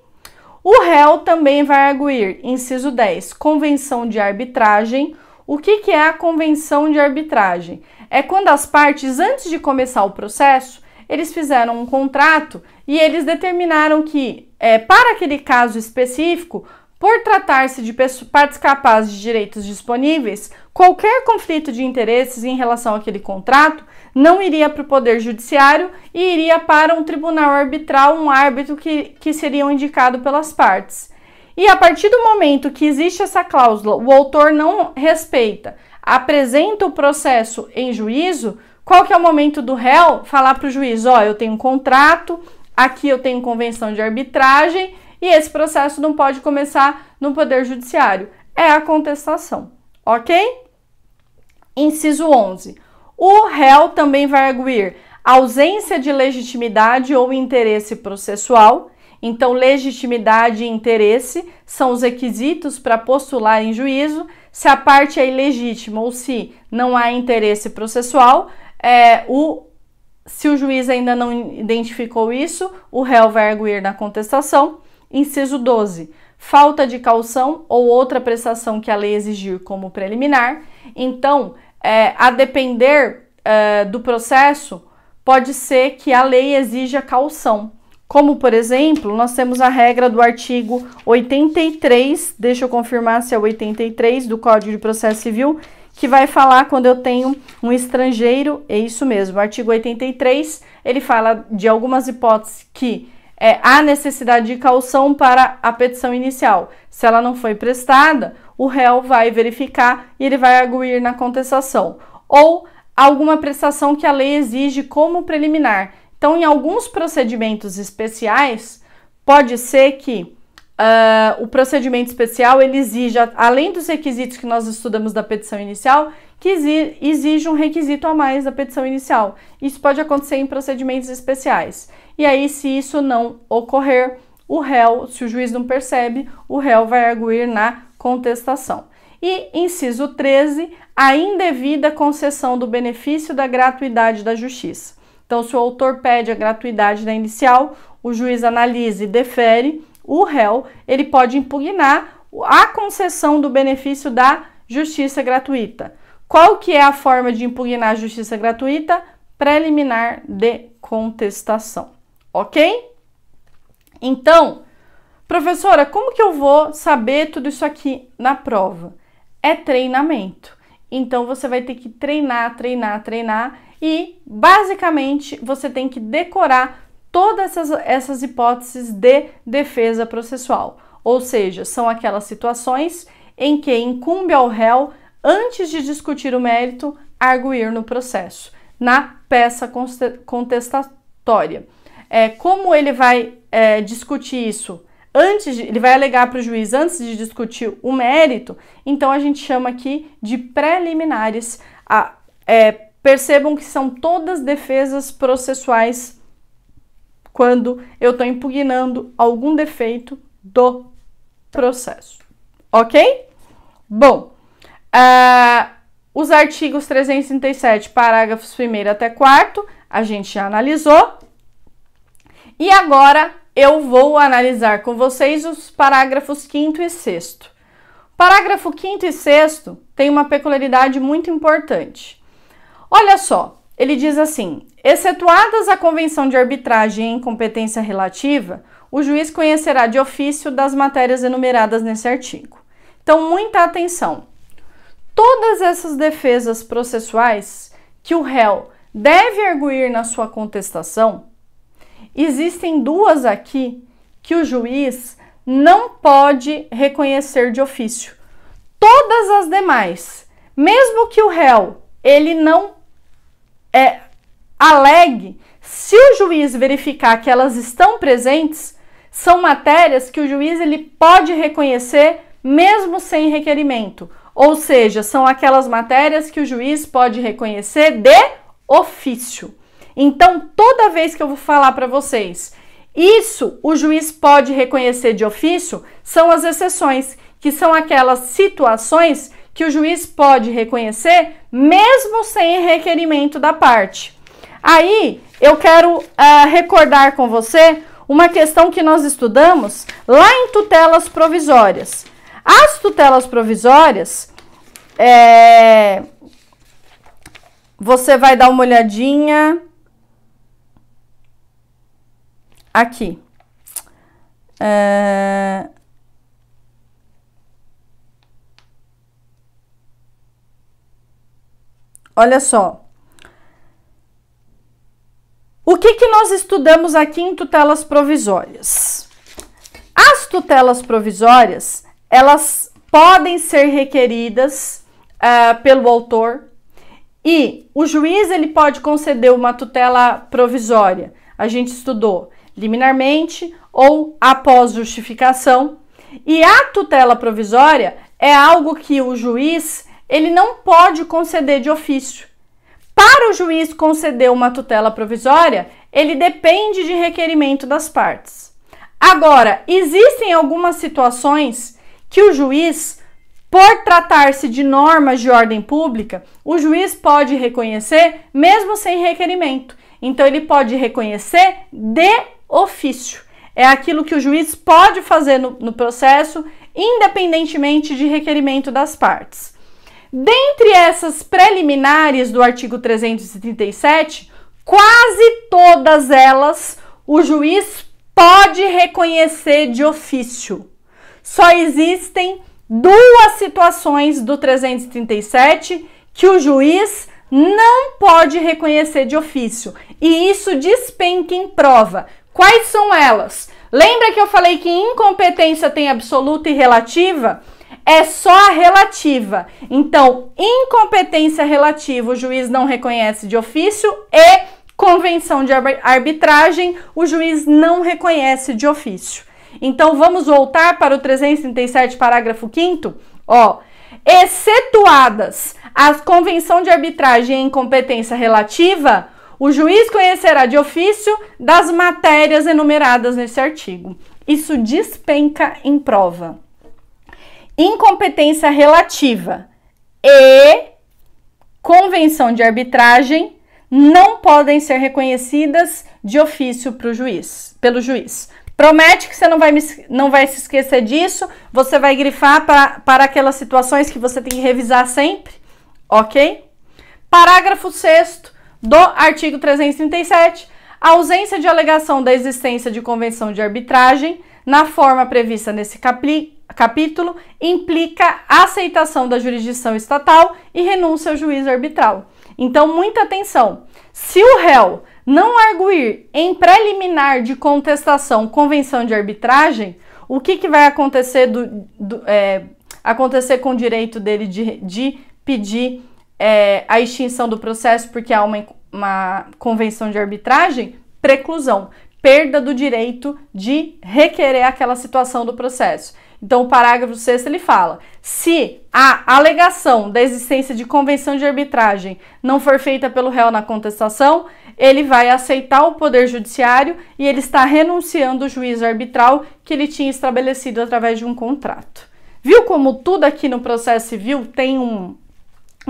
O réu também vai arguir, inciso 10, convenção de arbitragem. O que é a convenção de arbitragem? É quando as partes, antes de começar o processo, eles fizeram um contrato e eles determinaram que, para aquele caso específico, por tratar-se de partes capazes de direitos disponíveis, qualquer conflito de interesses em relação àquele contrato não iria para o Poder Judiciário e iria para um tribunal arbitral, um árbitro que seria indicado pelas partes. E a partir do momento que existe essa cláusula, o autor não respeita, apresenta o processo em juízo, qual que é o momento do réu falar para o juiz, eu tenho um contrato, aqui eu tenho convenção de arbitragem, e esse processo não pode começar no Poder Judiciário. É a contestação, ok? Inciso 11. O réu também vai arguir ausência de legitimidade ou interesse processual. Então, legitimidade e interesse são os requisitos para postular em juízo. Se a parte é ilegítima ou se não há interesse processual, se o juiz ainda não identificou isso, o réu vai arguir na contestação. Inciso 12. Falta de caução ou outra prestação que a lei exigir como preliminar. Então, a depender do processo, pode ser que a lei exija caução. Como, por exemplo, nós temos a regra do artigo 83, deixa eu confirmar se é o 83 do Código de Processo Civil, que vai falar quando eu tenho um estrangeiro, é isso mesmo, o artigo 83, ele fala de algumas hipóteses que há necessidade de caução para a petição inicial. Se ela não foi prestada, o réu vai verificar e ele vai arguir na contestação. Ou alguma prestação que a lei exige como preliminar. Então, em alguns procedimentos especiais, pode ser que o procedimento especial ele exija, além dos requisitos que nós estudamos da petição inicial, que exija um requisito a mais da petição inicial. Isso pode acontecer em procedimentos especiais. E aí, se isso não ocorrer, o réu, se o juiz não percebe, o réu vai arguir na contestação. E, inciso 13, a indevida concessão do benefício da gratuidade da justiça. Então, se o autor pede a gratuidade da inicial, o juiz analisa e defere, o réu ele pode impugnar a concessão do benefício da justiça gratuita. Qual que é a forma de impugnar a justiça gratuita? Preliminar de contestação, ok? Então, professora, como que eu vou saber tudo isso aqui na prova? É treinamento. Então, você vai ter que treinar e, basicamente, você tem que decorar todas essas hipóteses de defesa processual. Ou seja, são aquelas situações em que incumbe ao réu, antes de discutir o mérito, arguir no processo, na peça contestatória. Como ele vai discutir isso? Ele vai alegar para o juiz antes de discutir o mérito, então a gente chama aqui de preliminares. Percebam que são todas defesas processuais quando eu estou impugnando algum defeito do processo, ok? Bom, os artigos 337, parágrafos 1º até 4º, a gente já analisou. E agora eu vou analisar com vocês os parágrafos 5º e 6º. Parágrafo 5º e 6º tem uma peculiaridade muito importante. Olha só, ele diz assim: excetuadas a convenção de arbitragem em competência relativa, o juiz conhecerá de ofício das matérias enumeradas nesse artigo. Então, muita atenção. Todas essas defesas processuais que o réu deve arguir na sua contestação, existem duas aqui que o juiz não pode reconhecer de ofício. Todas as demais, mesmo que o réu ele não alegue, se o juiz verificar que elas estão presentes, são matérias que o juiz ele pode reconhecer mesmo sem requerimento. Ou seja, são aquelas matérias que o juiz pode reconhecer de ofício. Então, toda vez que eu vou falar para vocês, isso o juiz pode reconhecer de ofício, são as exceções, que são aquelas situações que o juiz pode reconhecer mesmo sem requerimento da parte. Aí, eu quero recordar com você uma questão que nós estudamos lá em tutelas provisórias. As tutelas provisórias, você vai dar uma olhadinha aqui. Olha só. O que nós estudamos aqui em tutelas provisórias? As tutelas provisórias, elas podem ser requeridas pelo autor e o juiz ele pode conceder uma tutela provisória. A gente estudou liminarmente ou após justificação. E a tutela provisória é algo que o juiz ele não pode conceder de ofício. Para o juiz conceder uma tutela provisória, ele depende de requerimento das partes. Agora, existem algumas situações que o juiz, por tratar-se de normas de ordem pública, o juiz pode reconhecer mesmo sem requerimento. Então, ele pode reconhecer de ofício. É aquilo que o juiz pode fazer no processo, independentemente de requerimento das partes. Dentre essas preliminares do artigo 337, quase todas elas o juiz pode reconhecer de ofício. Só existem duas situações do 337 que o juiz não pode reconhecer de ofício, e isso despenca em prova. Quais são elas? Lembra que eu falei que incompetência tem absoluta e relativa? É só a relativa. Então, incompetência relativa o juiz não reconhece de ofício e convenção de arbitragem o juiz não reconhece de ofício. Então, vamos voltar para o 337, parágrafo 5º. Excetuadas a convenção de arbitragem e incompetência relativa, o juiz conhecerá de ofício das matérias enumeradas nesse artigo. Isso despenca em prova. Incompetência relativa e convenção de arbitragem não podem ser reconhecidas de ofício pelo juiz. Promete que você não vai se esquecer disso, você vai grifar para aquelas situações que você tem que revisar sempre, ok? Parágrafo 6º do artigo 337, a ausência de alegação da existência de convenção de arbitragem na forma prevista nesse capítulo implica a aceitação da jurisdição estatal e renúncia ao juízo arbitral. Então, muita atenção. Se o réu não arguir em preliminar de contestação convenção de arbitragem, o que vai acontecer, acontecer com o direito dele de pedir a extinção do processo porque há uma convenção de arbitragem? Preclusão. Perda do direito de requerer aquela situação do processo. Então, o parágrafo 6º ele fala: se a alegação da existência de convenção de arbitragem não for feita pelo réu na contestação, ele vai aceitar o poder judiciário e ele está renunciando ao juízo arbitral que ele tinha estabelecido através de um contrato. Viu como tudo aqui no processo civil tem um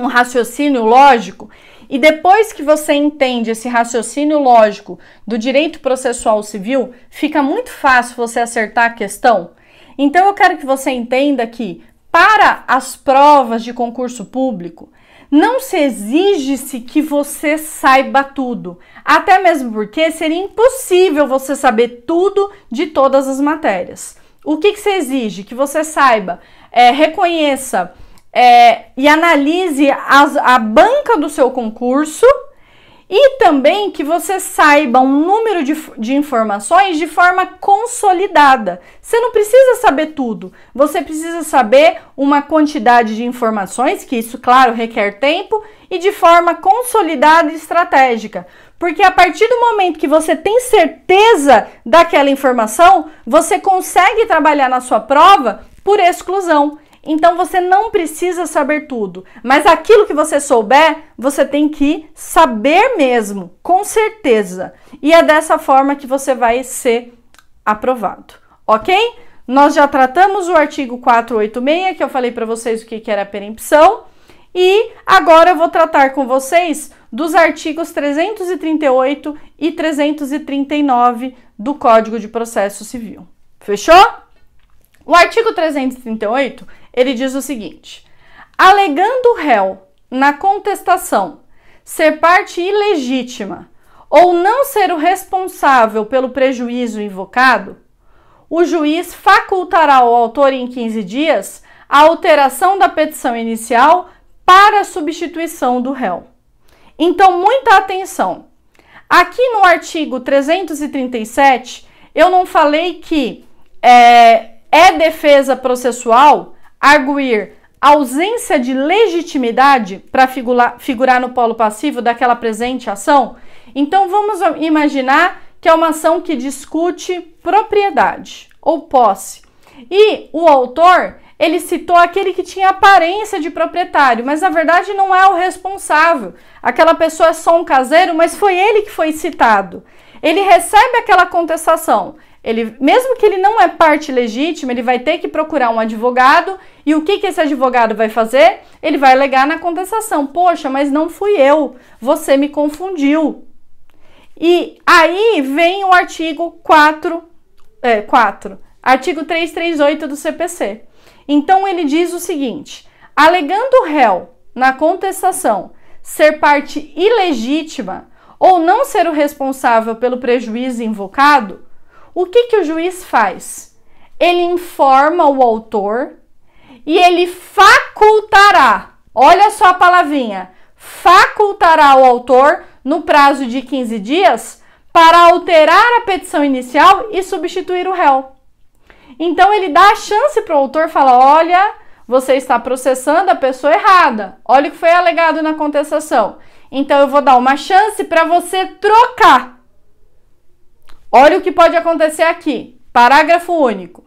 raciocínio lógico? E depois que você entende esse raciocínio lógico do direito processual civil, fica muito fácil você acertar a questão. Então, eu quero que você entenda que, para as provas de concurso público, não se exige-se que você saiba tudo. Até mesmo porque seria impossível você saber tudo de todas as matérias. O que se exige? Que você saiba, reconheça e analise a banca do seu concurso e também que você saiba um número de informações de forma consolidada. Você não precisa saber tudo, você precisa saber uma quantidade de informações, que isso, claro, requer tempo, e de forma consolidada e estratégica. Porque a partir do momento que você tem certeza daquela informação, você consegue trabalhar na sua prova por exclusão. Então, você não precisa saber tudo, mas aquilo que você souber, você tem que saber mesmo, com certeza. E é dessa forma que você vai ser aprovado, ok? Nós já tratamos o artigo 486, que eu falei para vocês o que era perempção, e agora eu vou tratar com vocês dos artigos 338 e 339 do Código de Processo Civil. Fechou? O artigo 338, ele diz o seguinte: alegando o réu na contestação ser parte ilegítima ou não ser o responsável pelo prejuízo invocado, o juiz facultará ao autor em 15 dias a alteração da petição inicial para a substituição do réu. Então, muita atenção. Aqui no artigo 337, eu não falei que é defesa processual arguir ausência de legitimidade para figurar no polo passivo daquela presente ação? Então, vamos imaginar que é uma ação que discute propriedade ou posse. E o autor, ele citou aquele que tinha aparência de proprietário, mas na verdade não é o responsável. Aquela pessoa é só um caseiro, mas foi ele que foi citado. Ele recebe aquela contestação. Mesmo que ele não é parte legítima, ele vai ter que procurar um advogado. E o que esse advogado vai fazer? Ele vai alegar na contestação. Poxa, mas não fui eu, você me confundiu. E aí vem o artigo 4, artigo 338 do CPC. Então ele diz o seguinte: alegando o réu na contestação ser parte ilegítima ou não ser o responsável pelo prejuízo invocado, o que o juiz faz? Ele informa o autor e ele facultará, olha só a palavrinha, facultará o autor no prazo de 15 dias para alterar a petição inicial e substituir o réu. Então ele dá a chance para o autor falar: olha, você está processando a pessoa errada, olha o que foi alegado na contestação. Então eu vou dar uma chance para você trocar. Olha o que pode acontecer aqui. Parágrafo único.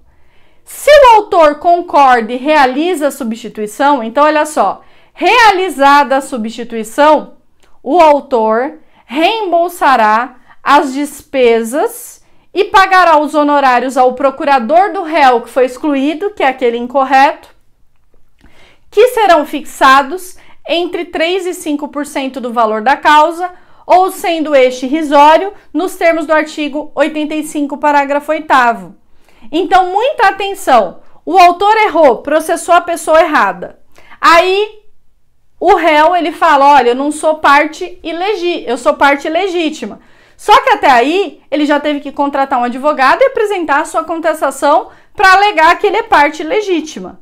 Se o autor concorda e realiza a substituição, então olha só, realizada a substituição, o autor reembolsará as despesas e pagará os honorários ao procurador do réu que foi excluído, que é aquele incorreto, que serão fixados entre 3% e 5% do valor da causa, ou sendo este irrisório, nos termos do artigo 85, parágrafo 8º. Então, muita atenção, o autor errou, processou a pessoa errada. Aí, o réu, ele fala: olha, eu não sou parte ilegítima, eu sou parte legítima. Só que até aí, ele já teve que contratar um advogado e apresentar a sua contestação para alegar que ele é parte legítima.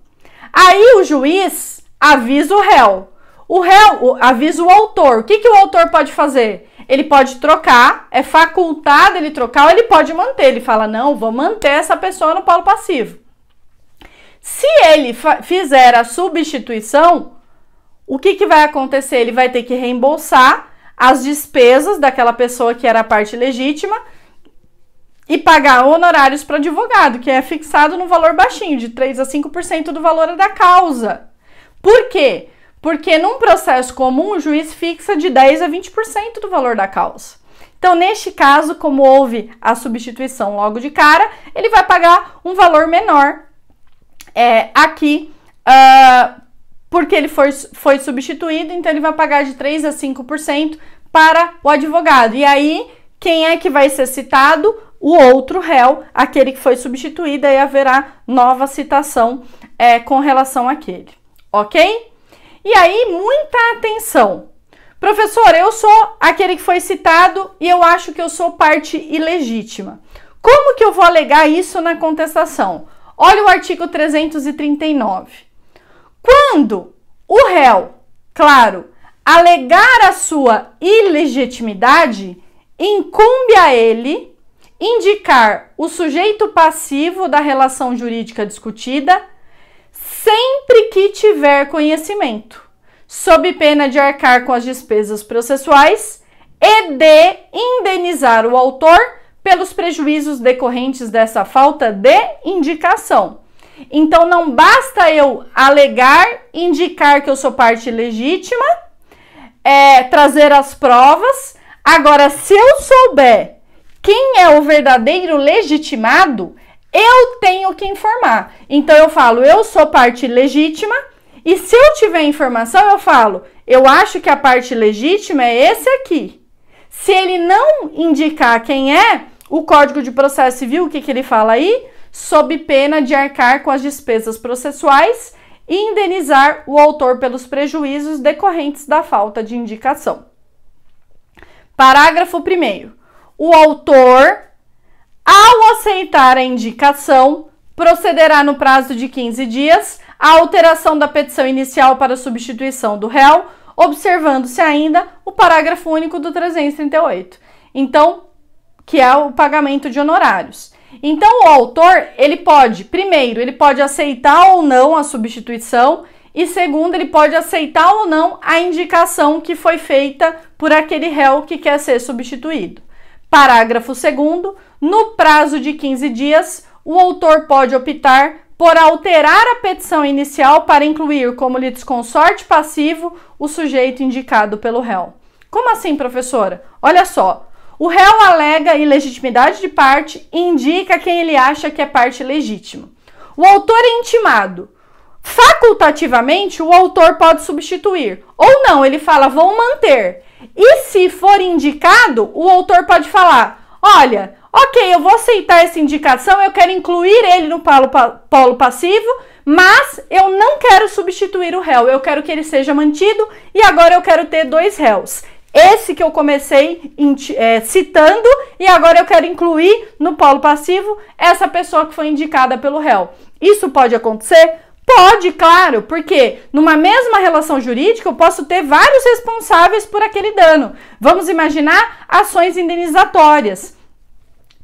Aí, o juiz avisa o réu. O réu avisa o autor. O que o autor pode fazer? Ele pode trocar, é facultado ele trocar, ou ele pode manter. Ele fala: não, vou manter essa pessoa no polo passivo. Se ele fizer a substituição, o que vai acontecer? Ele vai ter que reembolsar as despesas daquela pessoa que era a parte legítima e pagar honorários para advogado, que é fixado no valor baixinho, de 3% a 5% do valor da causa. Por quê? Porque num processo comum, o juiz fixa de 10% a 20% do valor da causa. Então, neste caso, como houve a substituição logo de cara, ele vai pagar um valor menor aqui, porque ele foi substituído, então ele vai pagar de 3% a 5% para o advogado. E aí, quem é que vai ser citado? O outro réu, aquele que foi substituído, aí haverá nova citação com relação àquele, ok? E aí, muita atenção. Professor, eu sou aquele que foi citado e eu acho que eu sou parte ilegítima. Como que eu vou alegar isso na contestação? Olha o artigo 339. Quando o réu, claro, alegar a sua ilegitimidade, incumbe a ele indicar o sujeito passivo da relação jurídica discutida sempre que tiver conhecimento, sob pena de arcar com as despesas processuais e de indenizar o autor pelos prejuízos decorrentes dessa falta de indicação. Então, não basta eu alegar, indicar que eu sou parte legítima, trazer as provas. Agora, se eu souber quem é o verdadeiro legitimado, eu tenho que informar. Então, eu falo: eu sou parte legítima, e se eu tiver informação, eu falo: eu acho que a parte legítima é esse aqui. Se ele não indicar quem é, o Código de Processo Civil, o que ele fala aí? Sob pena de arcar com as despesas processuais e indenizar o autor pelos prejuízos decorrentes da falta de indicação. Parágrafo 1º. O autor, ao aceitar a indicação, procederá no prazo de 15 dias à alteração da petição inicial para substituição do réu, observando-se ainda o parágrafo único do 338. Então, que é o pagamento de honorários. Então, o autor, ele pode, primeiro, ele pode aceitar ou não a substituição, e segundo, ele pode aceitar ou não a indicação que foi feita por aquele réu que quer ser substituído. Parágrafo 2º, no prazo de 15 dias, o autor pode optar por alterar a petição inicial para incluir como litisconsorte passivo o sujeito indicado pelo réu. Como assim, professora? Olha só, o réu alega ilegitimidade de parte e indica quem ele acha que é parte legítima. O autor é intimado. Facultativamente, o autor pode substituir. Ou não, ele fala, vou manter. E se for indicado, o autor pode falar, olha, ok, eu vou aceitar essa indicação, eu quero incluir ele no polo passivo, mas eu não quero substituir o réu, eu quero que ele seja mantido e agora eu quero ter 2 réus. Esse que eu comecei citando e agora eu quero incluir no polo passivo essa pessoa que foi indicada pelo réu. Isso pode acontecer? Pode, claro, porque numa mesma relação jurídica eu posso ter vários responsáveis por aquele dano. Vamos imaginar ações indenizatórias.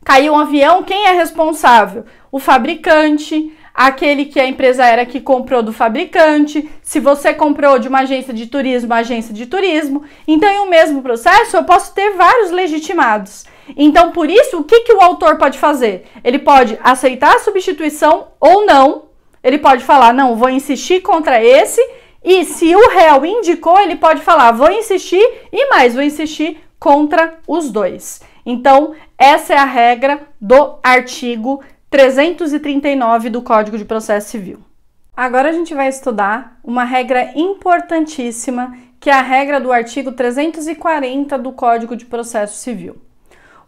Caiu um avião, quem é responsável? O fabricante, aquele que a empresa aérea que comprou do fabricante. Se você comprou de uma agência de turismo, a agência de turismo. Então, em um mesmo processo, eu posso ter vários legitimados. Então, por isso, o que o autor pode fazer? Ele pode aceitar a substituição ou não. Ele pode falar, não, vou insistir contra esse. E se o réu indicou, ele pode falar, vou insistir e mais, vou insistir contra os 2. Então, essa é a regra do artigo 339 do Código de Processo Civil. Agora a gente vai estudar uma regra importantíssima, que é a regra do artigo 340 do Código de Processo Civil.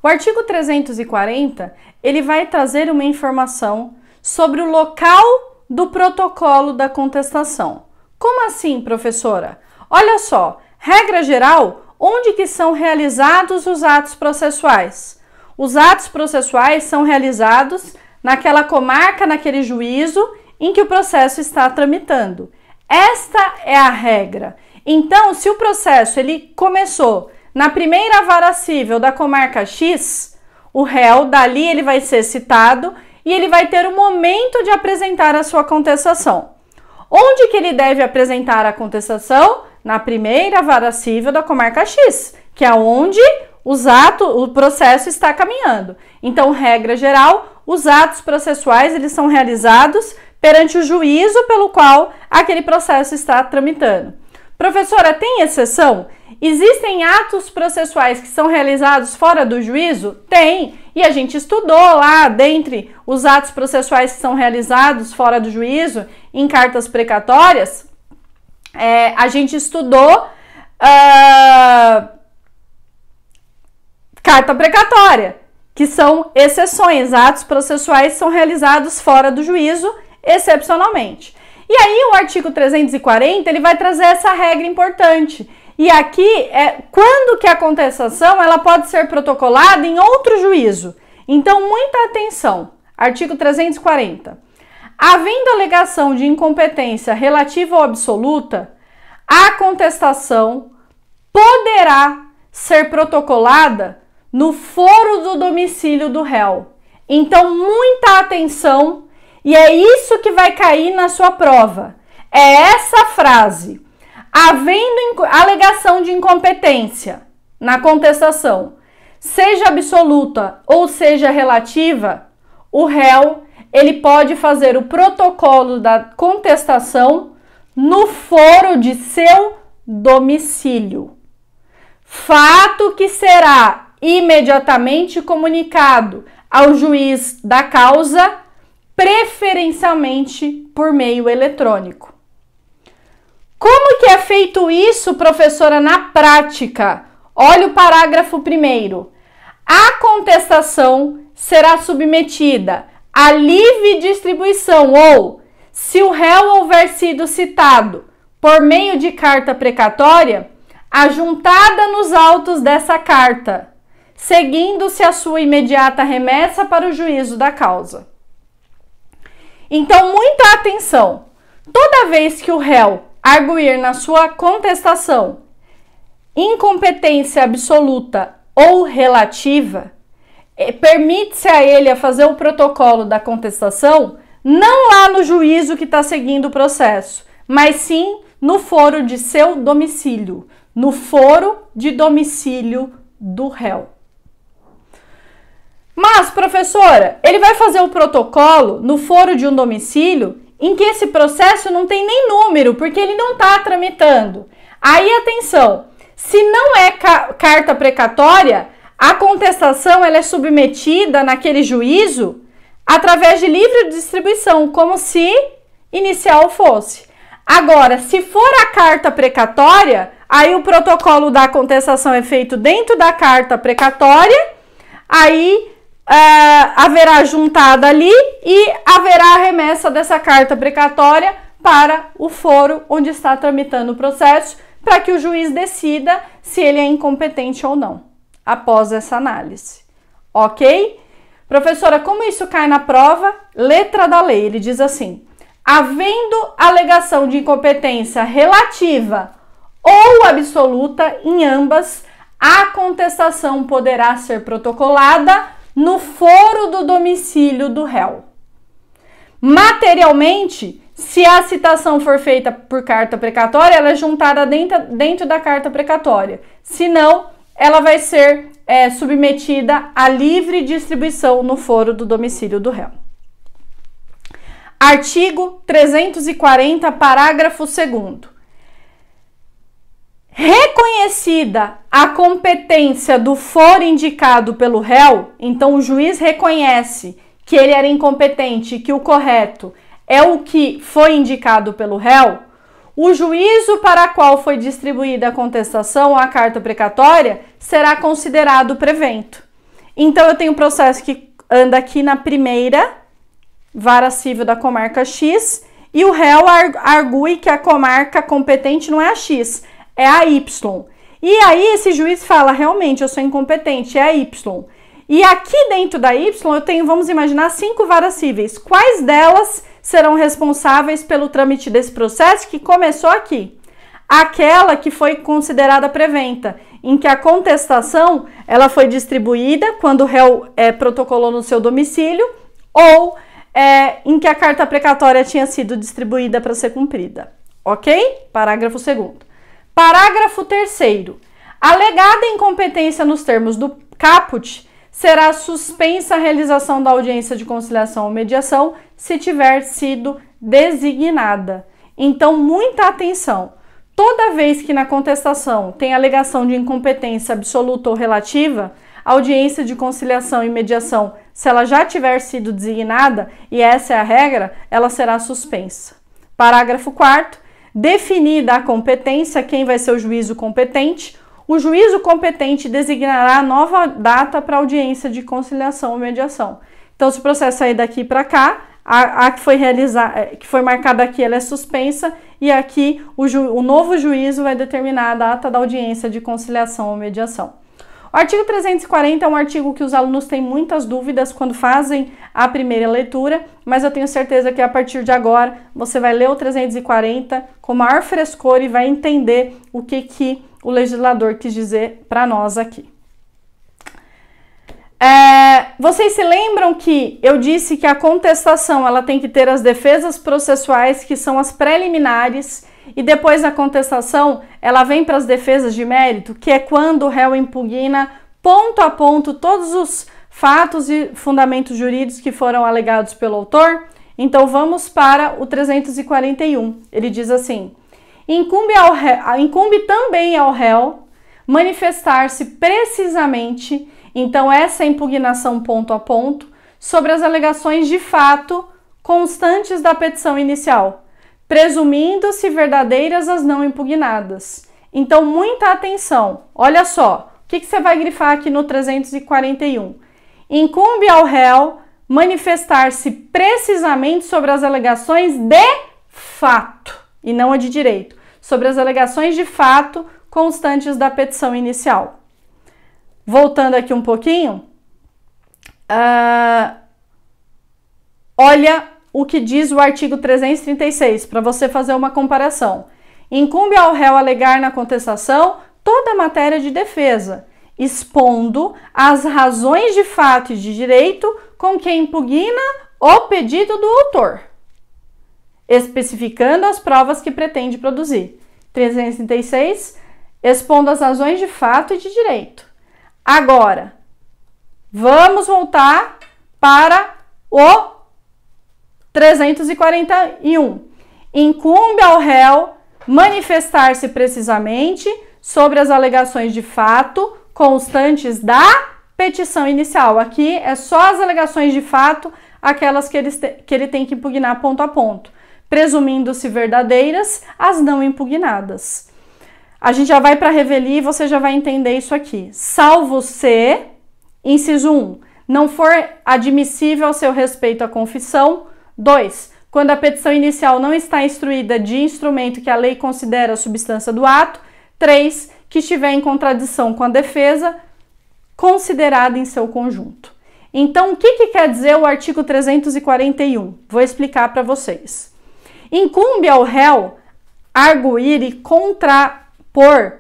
O artigo 340, ele vai trazer uma informação sobre o local do protocolo da contestação. Como assim, professora? Olha só, regra geral, onde que são realizados os atos processuais? Os atos processuais são realizados naquela comarca, naquele juízo em que o processo está tramitando. Esta é a regra. Então, se o processo ele começou na primeira vara civil da comarca X, o réu dali ele vai ser citado e ele vai ter o momento de apresentar a sua contestação. Onde que ele deve apresentar a contestação? Na primeira vara civil da comarca X, que é onde o processo está caminhando. Então, regra geral, os atos processuais eles são realizados perante o juízo pelo qual aquele processo está tramitando. Professora, tem exceção? Existem atos processuais que são realizados fora do juízo? Tem, e a gente estudou lá, dentre os atos processuais que são realizados fora do juízo, em cartas precatórias, a gente estudou carta precatória, que são exceções, atos processuais são realizados fora do juízo, excepcionalmente. E aí o artigo 340, ele vai trazer essa regra importante. E aqui é quando que a contestação ela pode ser protocolada em outro juízo. Então, muita atenção. Artigo 340. Havendo alegação de incompetência relativa ou absoluta, a contestação poderá ser protocolada no foro do domicílio do réu. Então, muita atenção, e é isso que vai cair na sua prova. É essa frase. Havendo alegação de incompetência na contestação, seja absoluta ou seja relativa, o réu ele pode fazer o protocolo da contestação no foro de seu domicílio. Fato que será imediatamente comunicado ao juiz da causa, preferencialmente por meio eletrônico. Como que é feito isso, professora, na prática? Olha o parágrafo 1º. A contestação será submetida a livre distribuição ou, se o réu houver sido citado por meio de carta precatória, ajuntada nos autos dessa carta, seguindo-se a sua imediata remessa para o juízo da causa. Então, muita atenção. Toda vez que o réu arguir na sua contestação incompetência absoluta ou relativa, permite-se a ele a fazer o protocolo da contestação não lá no juízo que está seguindo o processo, mas sim no foro de seu domicílio, no foro de domicílio do réu. Mas, professora, ele vai fazer o protocolo no foro de um domicílio em que esse processo não tem nem número, porque ele não está tramitando. Aí, atenção, se não é carta precatória, a contestação ela é submetida naquele juízo através de livre distribuição, como se inicial fosse. Agora, se for a carta precatória, aí o protocolo da contestação é feito dentro da carta precatória, aí haverá juntada ali e haverá a remessa dessa carta precatória para o foro onde está tramitando o processo, para que o juiz decida se ele é incompetente ou não, após essa análise. Ok? Professora, como isso cai na prova? Letra da lei, ele diz assim: havendo alegação de incompetência relativa ou absoluta em ambas, a contestação poderá ser protocolada no foro do domicílio do réu. Materialmente, se a citação for feita por carta precatória, ela é juntada dentro da carta precatória. Se não, ela vai ser submetida à livre distribuição no foro do domicílio do réu. Artigo 340, parágrafo 2º. Reconhecida a competência do foro indicado pelo réu, então o juiz reconhece que ele era incompetente e que o correto é o que foi indicado pelo réu, o juízo para o qual foi distribuída a contestação ou a carta precatória será considerado prevento. Então eu tenho um processo que anda aqui na primeira vara civil da comarca X e o réu argue que a comarca competente não é a X, é a Y. E aí esse juiz fala, realmente, eu sou incompetente, é a Y. E aqui dentro da Y eu tenho, vamos imaginar, 5 varas cíveis. Quais delas serão responsáveis pelo trâmite desse processo que começou aqui? Aquela que foi considerada preventa, em que a contestação ela foi distribuída quando o réu protocolou no seu domicílio ou em que a carta precatória tinha sido distribuída para ser cumprida. Ok? Parágrafo 2º. Parágrafo 3º. Alegada incompetência nos termos do caput, será suspensa a realização da audiência de conciliação ou mediação se tiver sido designada. Então, muita atenção. Toda vez que na contestação tem alegação de incompetência absoluta ou relativa, a audiência de conciliação e mediação, se ela já tiver sido designada, e essa é a regra, ela será suspensa. Parágrafo 4º. Definida a competência, quem vai ser o juízo competente, o juízo competente designará nova data para audiência de conciliação ou mediação. Então, se o processo sair daqui para cá, a que foi marcada aqui, ela é suspensa, e aqui o novo juízo vai determinar a data da audiência de conciliação ou mediação. O artigo 340 é um artigo que os alunos têm muitas dúvidas quando fazem a primeira leitura, mas eu tenho certeza que a partir de agora você vai ler o 340 com maior frescor e vai entender o que o legislador quis dizer para nós aqui. Vocês se lembram que eu disse que a contestação ela tem que ter as defesas processuais, que são as preliminares, e depois da contestação ela vem para as defesas de mérito, que é quando o réu impugna ponto a ponto todos os fatos e fundamentos jurídicos que foram alegados pelo autor. Então vamos para o 341. Ele diz assim: incumbe também ao réu manifestar-se precisamente, então essa impugnação ponto a ponto, sobre as alegações de fato constantes da petição inicial, presumindo-se verdadeiras as não impugnadas. Então, muita atenção. Olha só, o que você vai grifar aqui no 341? Incumbe ao réu manifestar-se precisamente sobre as alegações de fato, e não a de direito, sobre as alegações de fato constantes da petição inicial. Voltando aqui um pouquinho, olha o que diz o artigo 336, para você fazer uma comparação. Incumbe ao réu alegar na contestação toda a matéria de defesa, expondo as razões de fato e de direito com que impugna o pedido do autor, especificando as provas que pretende produzir. 336, expondo as razões de fato e de direito. Agora, Vamos voltar para o 341. Incumbe ao réu manifestar-se precisamente sobre as alegações de fato constantes da petição inicial. Aqui é só as alegações de fato, aquelas que ele tem que impugnar ponto a ponto, presumindo-se verdadeiras as não impugnadas. A gente já vai para a revelia e você já vai entender isso aqui. Salvo se, inciso 1, não for admissível ao seu respeito a confissão. 2, quando a petição inicial não está instruída de instrumento que a lei considera a substância do ato. 3, que estiver em contradição com a defesa, considerada em seu conjunto. Então, o que quer dizer o artigo 341? Vou explicar para vocês. Incumbe ao réu arguir e contrapor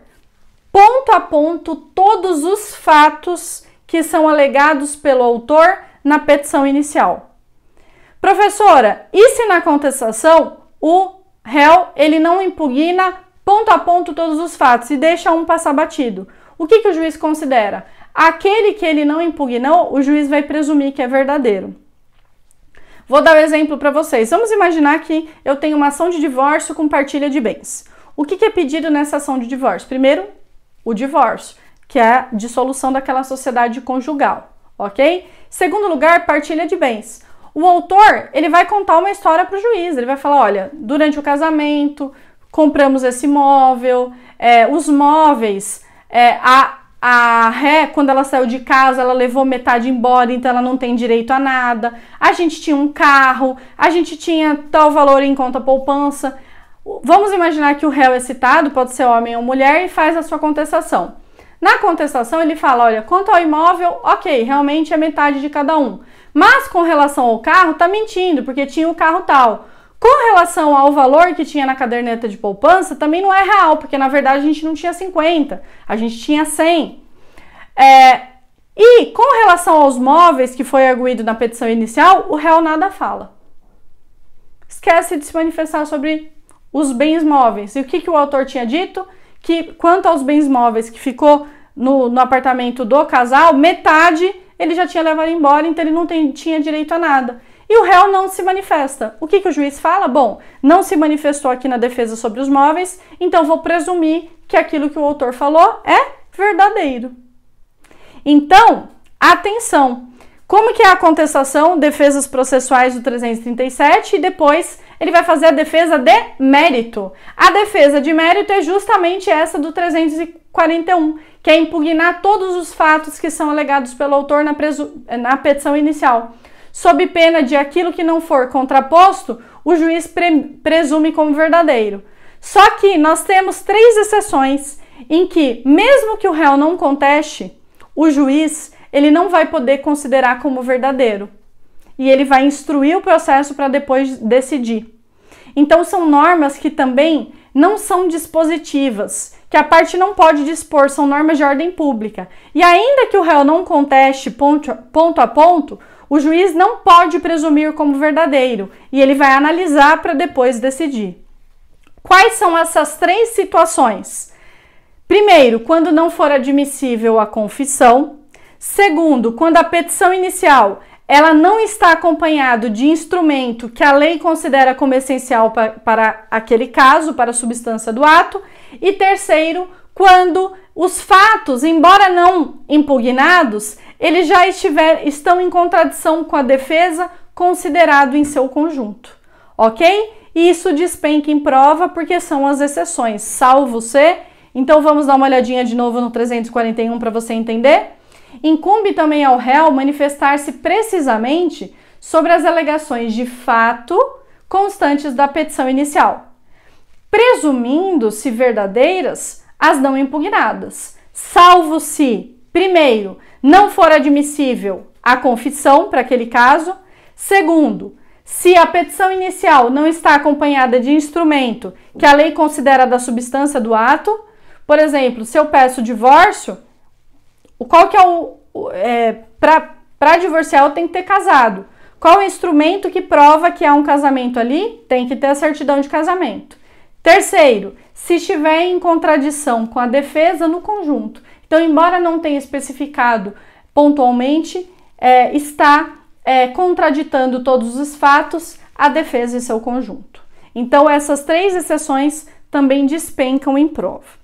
ponto a ponto todos os fatos que são alegados pelo autor na petição inicial. Professora, e se na contestação o réu ele não impugna ponto a ponto todos os fatos e deixa um passar batido? O que o juiz considera? Aquele que ele não impugnou, o juiz vai presumir que é verdadeiro. Vou dar um exemplo para vocês. Vamos imaginar que eu tenho uma ação de divórcio com partilha de bens. O que é pedido nessa ação de divórcio? Primeiro, o divórcio, que é a dissolução daquela sociedade conjugal, ok? Segundo lugar, partilha de bens. O autor, ele vai contar uma história para o juiz, ele vai falar, olha, durante o casamento, compramos esse imóvel, os móveis, a ré, quando ela saiu de casa, ela levou metade embora, então ela não tem direito a nada. A gente tinha um carro, a gente tinha tal valor em conta poupança. Vamos imaginar que o réu é citado, pode ser homem ou mulher, e faz a sua contestação. Na contestação ele fala, olha, quanto ao imóvel, ok, realmente é metade de cada um. Mas com relação ao carro, tá mentindo, porque tinha o carro tal. Com relação ao valor que tinha na caderneta de poupança, também não é real, porque na verdade a gente não tinha 50, a gente tinha 100. E com relação aos móveis que foi arguído na petição inicial, o réu nada fala. Esquece de se manifestar sobre os bens móveis. E o que o autor tinha dito? Que quanto aos bens móveis que ficou no apartamento do casal, metade ele já tinha levado embora, então ele não tinha direito a nada. E o réu não se manifesta. O que o juiz fala? Bom, não se manifestou aqui na defesa sobre os móveis, então vou presumir que aquilo que o autor falou é verdadeiro. Então, atenção! Como que é a contestação, defesas processuais do 337 e depois ele vai fazer a defesa de mérito. A defesa de mérito é justamente essa do 341, que é impugnar todos os fatos que são alegados pelo autor na petição inicial. Sob pena de aquilo que não for contraposto, o juiz presume como verdadeiro. Só que nós temos 3 exceções em que, mesmo que o réu não conteste, o juiz ele não vai poder considerar como verdadeiro. E ele vai instruir o processo para depois decidir. Então, são normas que também não são dispositivas, que a parte não pode dispor, são normas de ordem pública. E ainda que o réu não conteste ponto a ponto, o juiz não pode presumir como verdadeiro e ele vai analisar para depois decidir. Quais são essas 3 situações? Primeiro, quando não for admissível a confissão. Segundo, quando a petição inicial ela não está acompanhada de instrumento que a lei considera como essencial para aquele caso, para a substância do ato. E terceiro, quando os fatos, embora não impugnados, eles já estão em contradição com a defesa considerado em seu conjunto, ok? E isso despenca em prova porque são as exceções, salvo se. Então vamos dar uma olhadinha de novo no 341 para você entender. Incumbe também ao réu manifestar-se precisamente sobre as alegações de fato constantes da petição inicial, presumindo-se verdadeiras as não impugnadas, salvo se, primeiro, não for admissível a confissão para aquele caso. Segundo, se a petição inicial não está acompanhada de instrumento que a lei considera da substância do ato. Por exemplo, se eu peço divórcio, qual que é para divorciar eu tenho que ter casado. Qual é o instrumento que prova que há um casamento ali? Tem que ter a certidão de casamento. Terceiro, se estiver em contradição com a defesa no conjunto. Então, embora não tenha especificado pontualmente está contraditando todos os fatos, a defesa em seu conjunto. Então, essas 3 exceções também despencam em prova.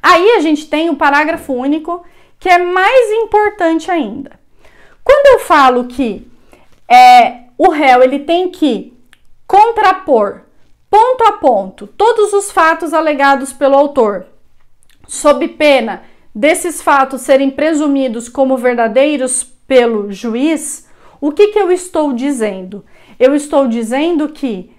Aí a gente tem o parágrafo único, que é mais importante ainda. Quando eu falo que o réu ele tem que contrapor ponto a ponto todos os fatos alegados pelo autor, sob pena desses fatos serem presumidos como verdadeiros pelo juiz, o que eu estou dizendo? Eu estou dizendo que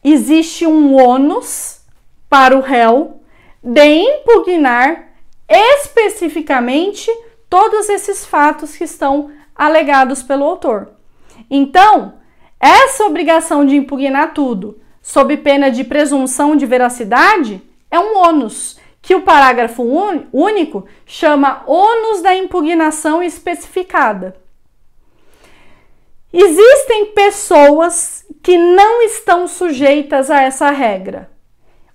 existe um ônus para o réu de impugnar especificamente todos esses fatos que estão alegados pelo autor. Então, essa obrigação de impugnar tudo, sob pena de presunção de veracidade, é um ônus, que o parágrafo único chama ônus da impugnação especificada. Existem pessoas que não estão sujeitas a essa regra.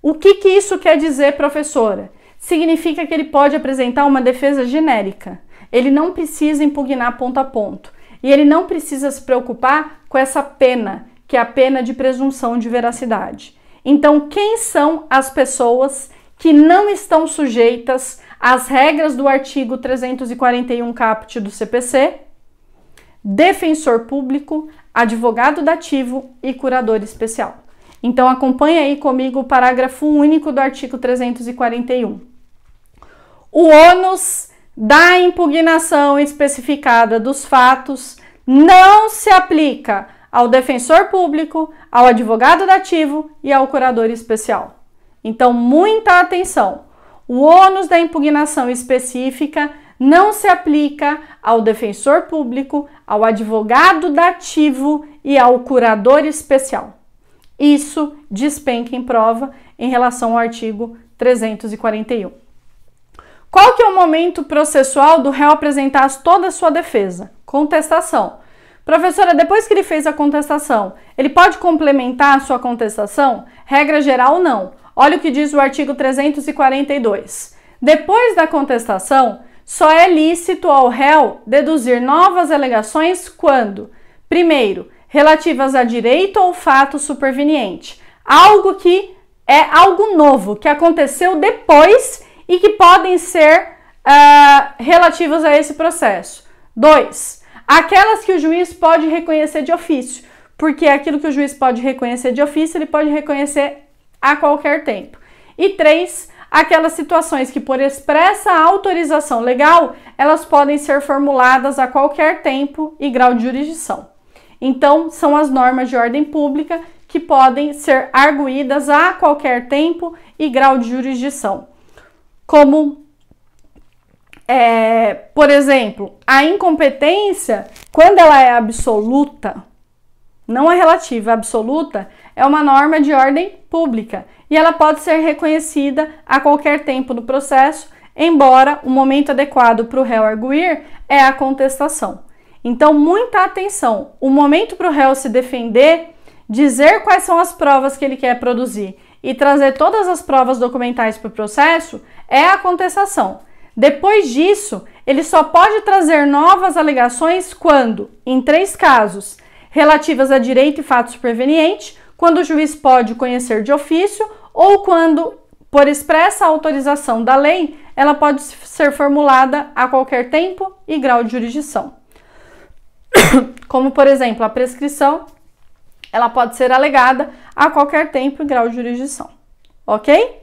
O que isso quer dizer, professora? Significa que ele pode apresentar uma defesa genérica. Ele não precisa impugnar ponto a ponto. E ele não precisa se preocupar com essa pena, que é a pena de presunção de veracidade. Então, quem são as pessoas que não estão sujeitas às regras do artigo 341 caput do CPC? Defensor público, advogado dativo e curador especial. Então, acompanha aí comigo o parágrafo único do artigo 341. O ônus da impugnação especificada dos fatos não se aplica ao defensor público, ao advogado dativo e ao curador especial. Então, muita atenção. O ônus da impugnação específica não se aplica ao defensor público, ao advogado dativo e ao curador especial. Isso despenca em prova em relação ao artigo 341. Qual que é o momento processual do réu apresentar toda a sua defesa? Contestação. Professora, depois que ele fez a contestação, ele pode complementar a sua contestação? Regra geral, não. Olha o que diz o artigo 342. Depois da contestação, só é lícito ao réu deduzir novas alegações quando, primeiro, relativas a direito ou fato superveniente, algo que é algo novo, que aconteceu depois e que podem ser relativos a esse processo. 2. Aquelas que o juiz pode reconhecer de ofício, porque aquilo que o juiz pode reconhecer de ofício, ele pode reconhecer a qualquer tempo. E 3. Aquelas situações que, por expressa autorização legal, elas podem ser formuladas a qualquer tempo e grau de jurisdição. Então, são as normas de ordem pública que podem ser arguídas a qualquer tempo e grau de jurisdição. Como, por exemplo, a incompetência, quando ela é absoluta, não é relativa, absoluta, é uma norma de ordem pública e ela pode ser reconhecida a qualquer tempo do processo, embora o momento adequado para o réu arguir é a contestação. Então, muita atenção, o momento para o réu se defender, dizer quais são as provas que ele quer produzir e trazer todas as provas documentais para o processo é a contestação. Depois disso, ele só pode trazer novas alegações quando, em 3 casos, relativas a direito e fato superveniente, quando o juiz pode conhecer de ofício ou quando, por expressa autorização da lei, ela pode ser formulada a qualquer tempo e grau de jurisdição. Como, por exemplo, a prescrição, ela pode ser alegada a qualquer tempo e grau de jurisdição, ok?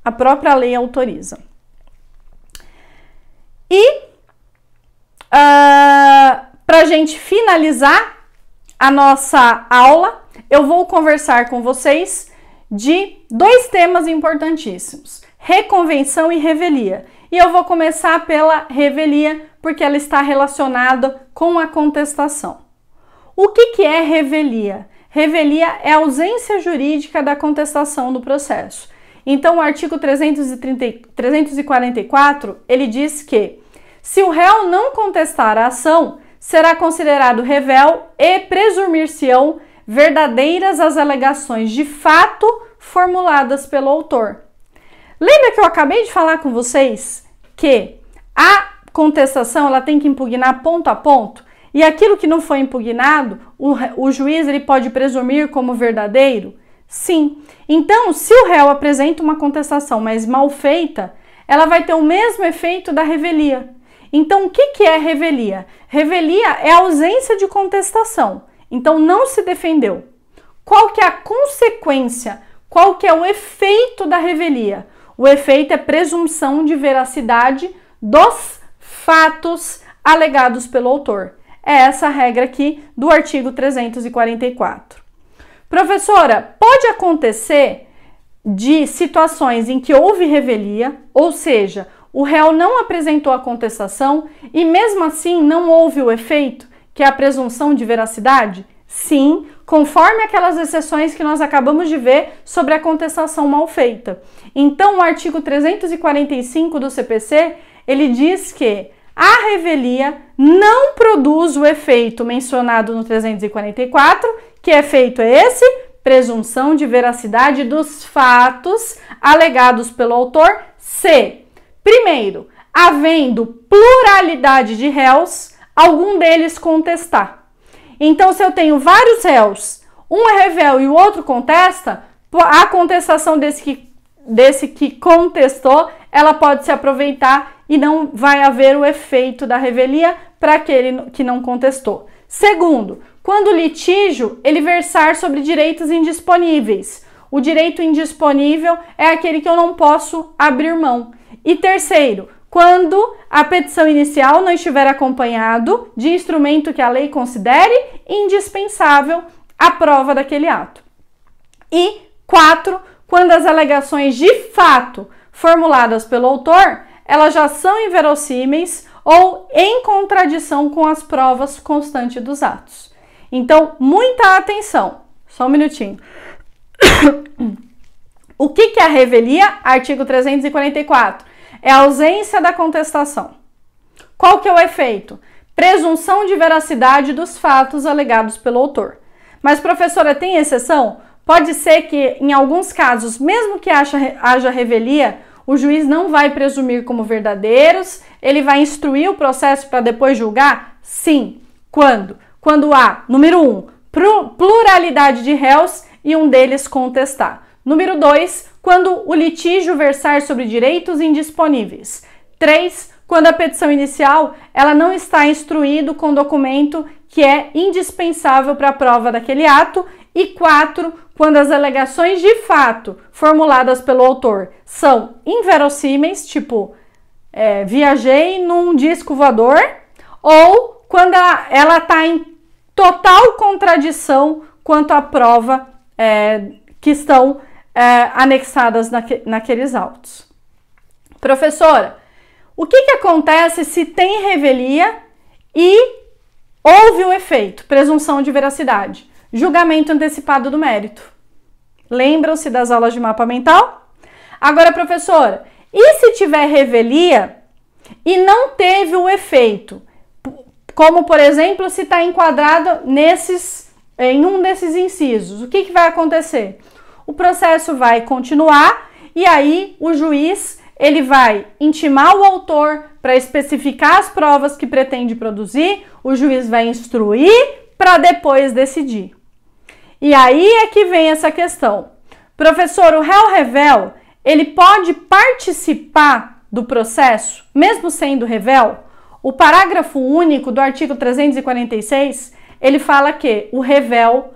A própria lei autoriza. E, para a gente finalizar a nossa aula, eu vou conversar com vocês de 2 temas importantíssimos, reconvenção e revelia. E eu vou começar pela revelia, porque ela está relacionada com a contestação. O que é revelia? Revelia é a ausência jurídica da contestação do processo. Então, o artigo 344, ele diz que se o réu não contestar a ação, será considerado revel e presumir-se-ão verdadeiras as alegações de fato formuladas pelo autor. Lembra que eu acabei de falar com vocês que a contestação ela tem que impugnar ponto a ponto? E aquilo que não foi impugnado, o juiz ele pode presumir como verdadeiro? Sim. Então, se o réu apresenta uma contestação, mas mal feita, ela vai ter o mesmo efeito da revelia. Então, o que é revelia? Revelia é a ausência de contestação. Então, não se defendeu. Qual que é a consequência? Qual que é o efeito da revelia? O efeito é presunção de veracidade dos fatos alegados pelo autor. É essa a regra aqui do artigo 344. Professora, pode acontecer de situações em que houve revelia, ou seja, o réu não apresentou a contestação e mesmo assim não houve o efeito, que é a presunção de veracidade? Sim, conforme aquelas exceções que nós acabamos de ver sobre a contestação mal feita. Então, o artigo 345 do CPC, ele diz que a revelia não produz o efeito mencionado no 344, que efeito é esse? Presunção de veracidade dos fatos alegados pelo autor se, primeiro, havendo pluralidade de réus, algum deles contestar. Então, se eu tenho vários réus, um é revel e o outro contesta, a contestação desse que contestou, ela pode se aproveitar e não vai haver o efeito da revelia para aquele que não contestou. Segundo, quando o litígio ele versar sobre direitos indisponíveis. O direito indisponível é aquele que eu não posso abrir mão. E terceiro, quando a petição inicial não estiver acompanhado de instrumento que a lei considere indispensável à prova daquele ato. E 4, quando as alegações de fato formuladas pelo autor, elas já são inverossímeis ou em contradição com as provas constantes dos atos. Então, muita atenção. Só um minutinho. O que é a revelia? Artigo 344. É a ausência da contestação. Qual que é o efeito? Presunção de veracidade dos fatos alegados pelo autor. Mas, professora, tem exceção? Pode ser que, em alguns casos, mesmo que haja revelia, o juiz não vai presumir como verdadeiros, ele vai instruir o processo para depois julgar? Sim. Quando? Quando há, número 1, pluralidade de réus e um deles contestar. Número 2, quando o litígio versar sobre direitos indisponíveis. 3, quando a petição inicial ela não está instruído com documento que é indispensável para a prova daquele ato. E 4, quando as alegações de fato formuladas pelo autor são inverossímeis, tipo, viajei num disco voador, ou quando ela está em total contradição quanto à prova que estão anexadas naqueles autos. Professora, o que acontece se tem revelia e houve o efeito, presunção de veracidade? Julgamento antecipado do mérito. Lembram-se das aulas de mapa mental? Agora, professora, e se tiver revelia e não teve o efeito? Como, por exemplo, se está enquadrado em um desses incisos, o que vai acontecer? O processo vai continuar e aí o juiz ele vai intimar o autor para especificar as provas que pretende produzir, o juiz vai instruir para depois decidir. E aí é que vem essa questão. Professor, o réu revel, ele pode participar do processo, mesmo sendo revel? O parágrafo único do artigo 346, ele fala que o revel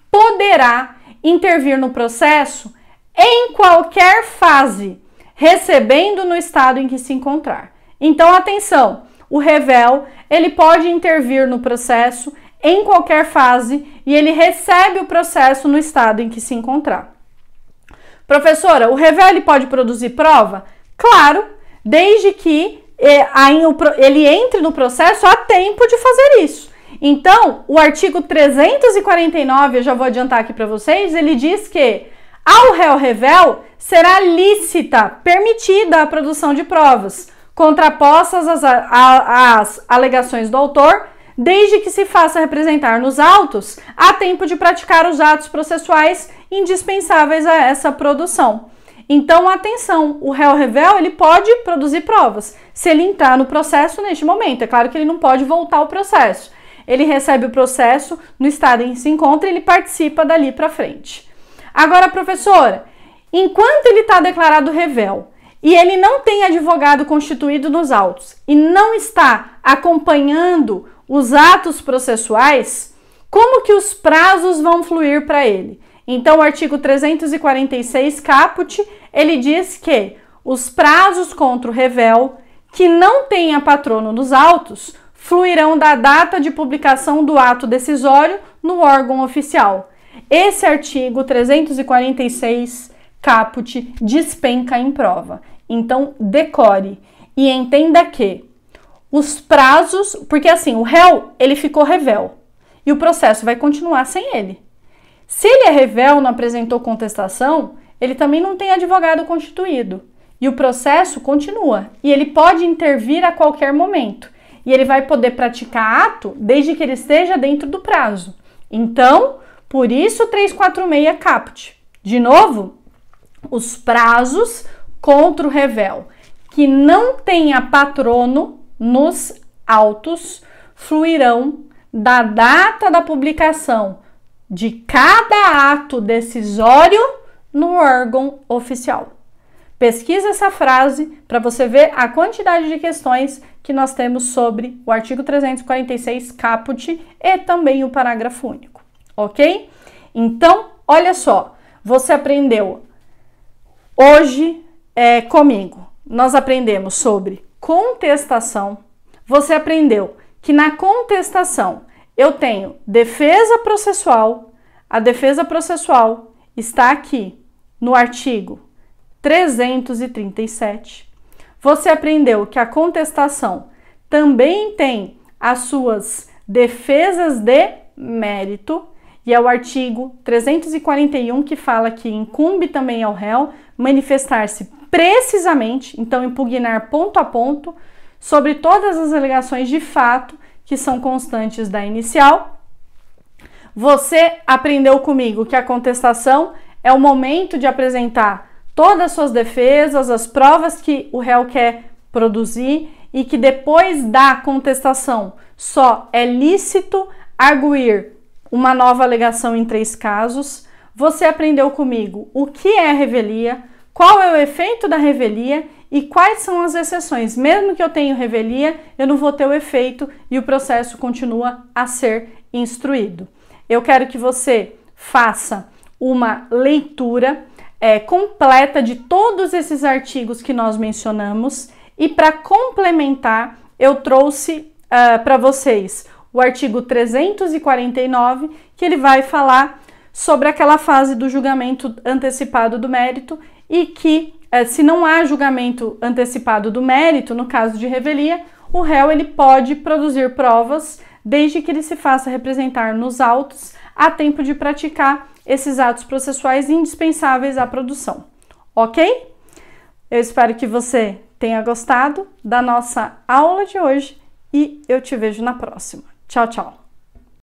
poderá intervir no processo em qualquer fase, recebendo no estado em que se encontrar. Então, atenção, o revel, ele pode intervir no processo em qualquer fase e ele recebe o processo no estado em que se encontrar. Professora, o revel ele pode produzir prova? Claro, desde que ele entre no processo a tempo de fazer isso. Então, o artigo 349, eu já vou adiantar aqui para vocês, ele diz que ao réu revel será lícita, permitida a produção de provas, contrapostas às alegações do autor, desde que se faça representar nos autos a tempo de praticar os atos processuais indispensáveis a essa produção. Então, atenção, o réu revel, ele pode produzir provas se ele entrar no processo neste momento. É claro que ele não pode voltar ao processo. Ele recebe o processo no estado em que se encontra e ele participa dali para frente. Agora, professora, enquanto ele está declarado revel e ele não tem advogado constituído nos autos e não está acompanhando os atos processuais, como que os prazos vão fluir para ele? Então, o artigo 346 caput, ele diz que os prazos contra o revel que não tenha patrono nos autos fluirão da data de publicação do ato decisório no órgão oficial. Esse artigo 346 caput despenca em prova. Então, decore e entenda que os prazos, porque assim, o réu, ele ficou revel e o processo vai continuar sem ele. Se ele é revel, não apresentou contestação, ele também não tem advogado constituído. E o processo continua. E ele pode intervir a qualquer momento. E ele vai poder praticar ato desde que ele esteja dentro do prazo. Então, por isso 346 caput. De novo, os prazos contra o revel que não tenha patrono nos autos fluirão da data da publicação de cada ato decisório no órgão oficial. Pesquisa essa frase para você ver a quantidade de questões que nós temos sobre o artigo 346 caput e também o parágrafo único, ok? Então, olha só, você aprendeu hoje comigo, nós aprendemos sobre contestação, você aprendeu que na contestação eu tenho defesa processual, a defesa processual está aqui no artigo 337. Você aprendeu que a contestação também tem as suas defesas de mérito e é o artigo 341 que fala que incumbe também ao réu manifestar-se precisamente, então impugnar ponto a ponto, sobre todas as alegações de fato que são constantes da inicial. Você aprendeu comigo que a contestação é o momento de apresentar todas as suas defesas, as provas que o réu quer produzir e que depois da contestação só é lícito arguir uma nova alegação em 3 casos. Você aprendeu comigo o que é revelia, qual é o efeito da revelia e quais são as exceções. Mesmo que eu tenha revelia, eu não vou ter o efeito e o processo continua a ser instruído. Eu quero que você faça uma leitura completa de todos esses artigos que nós mencionamos e para complementar, eu trouxe para vocês o artigo 349, que ele vai falar sobre aquela fase do julgamento antecipado do mérito e que, se não há julgamento antecipado do mérito, no caso de revelia, o réu ele pode produzir provas desde que ele se faça representar nos autos a tempo de praticar esses atos processuais indispensáveis à produção, ok? Eu espero que você tenha gostado da nossa aula de hoje e eu te vejo na próxima. Tchau, tchau!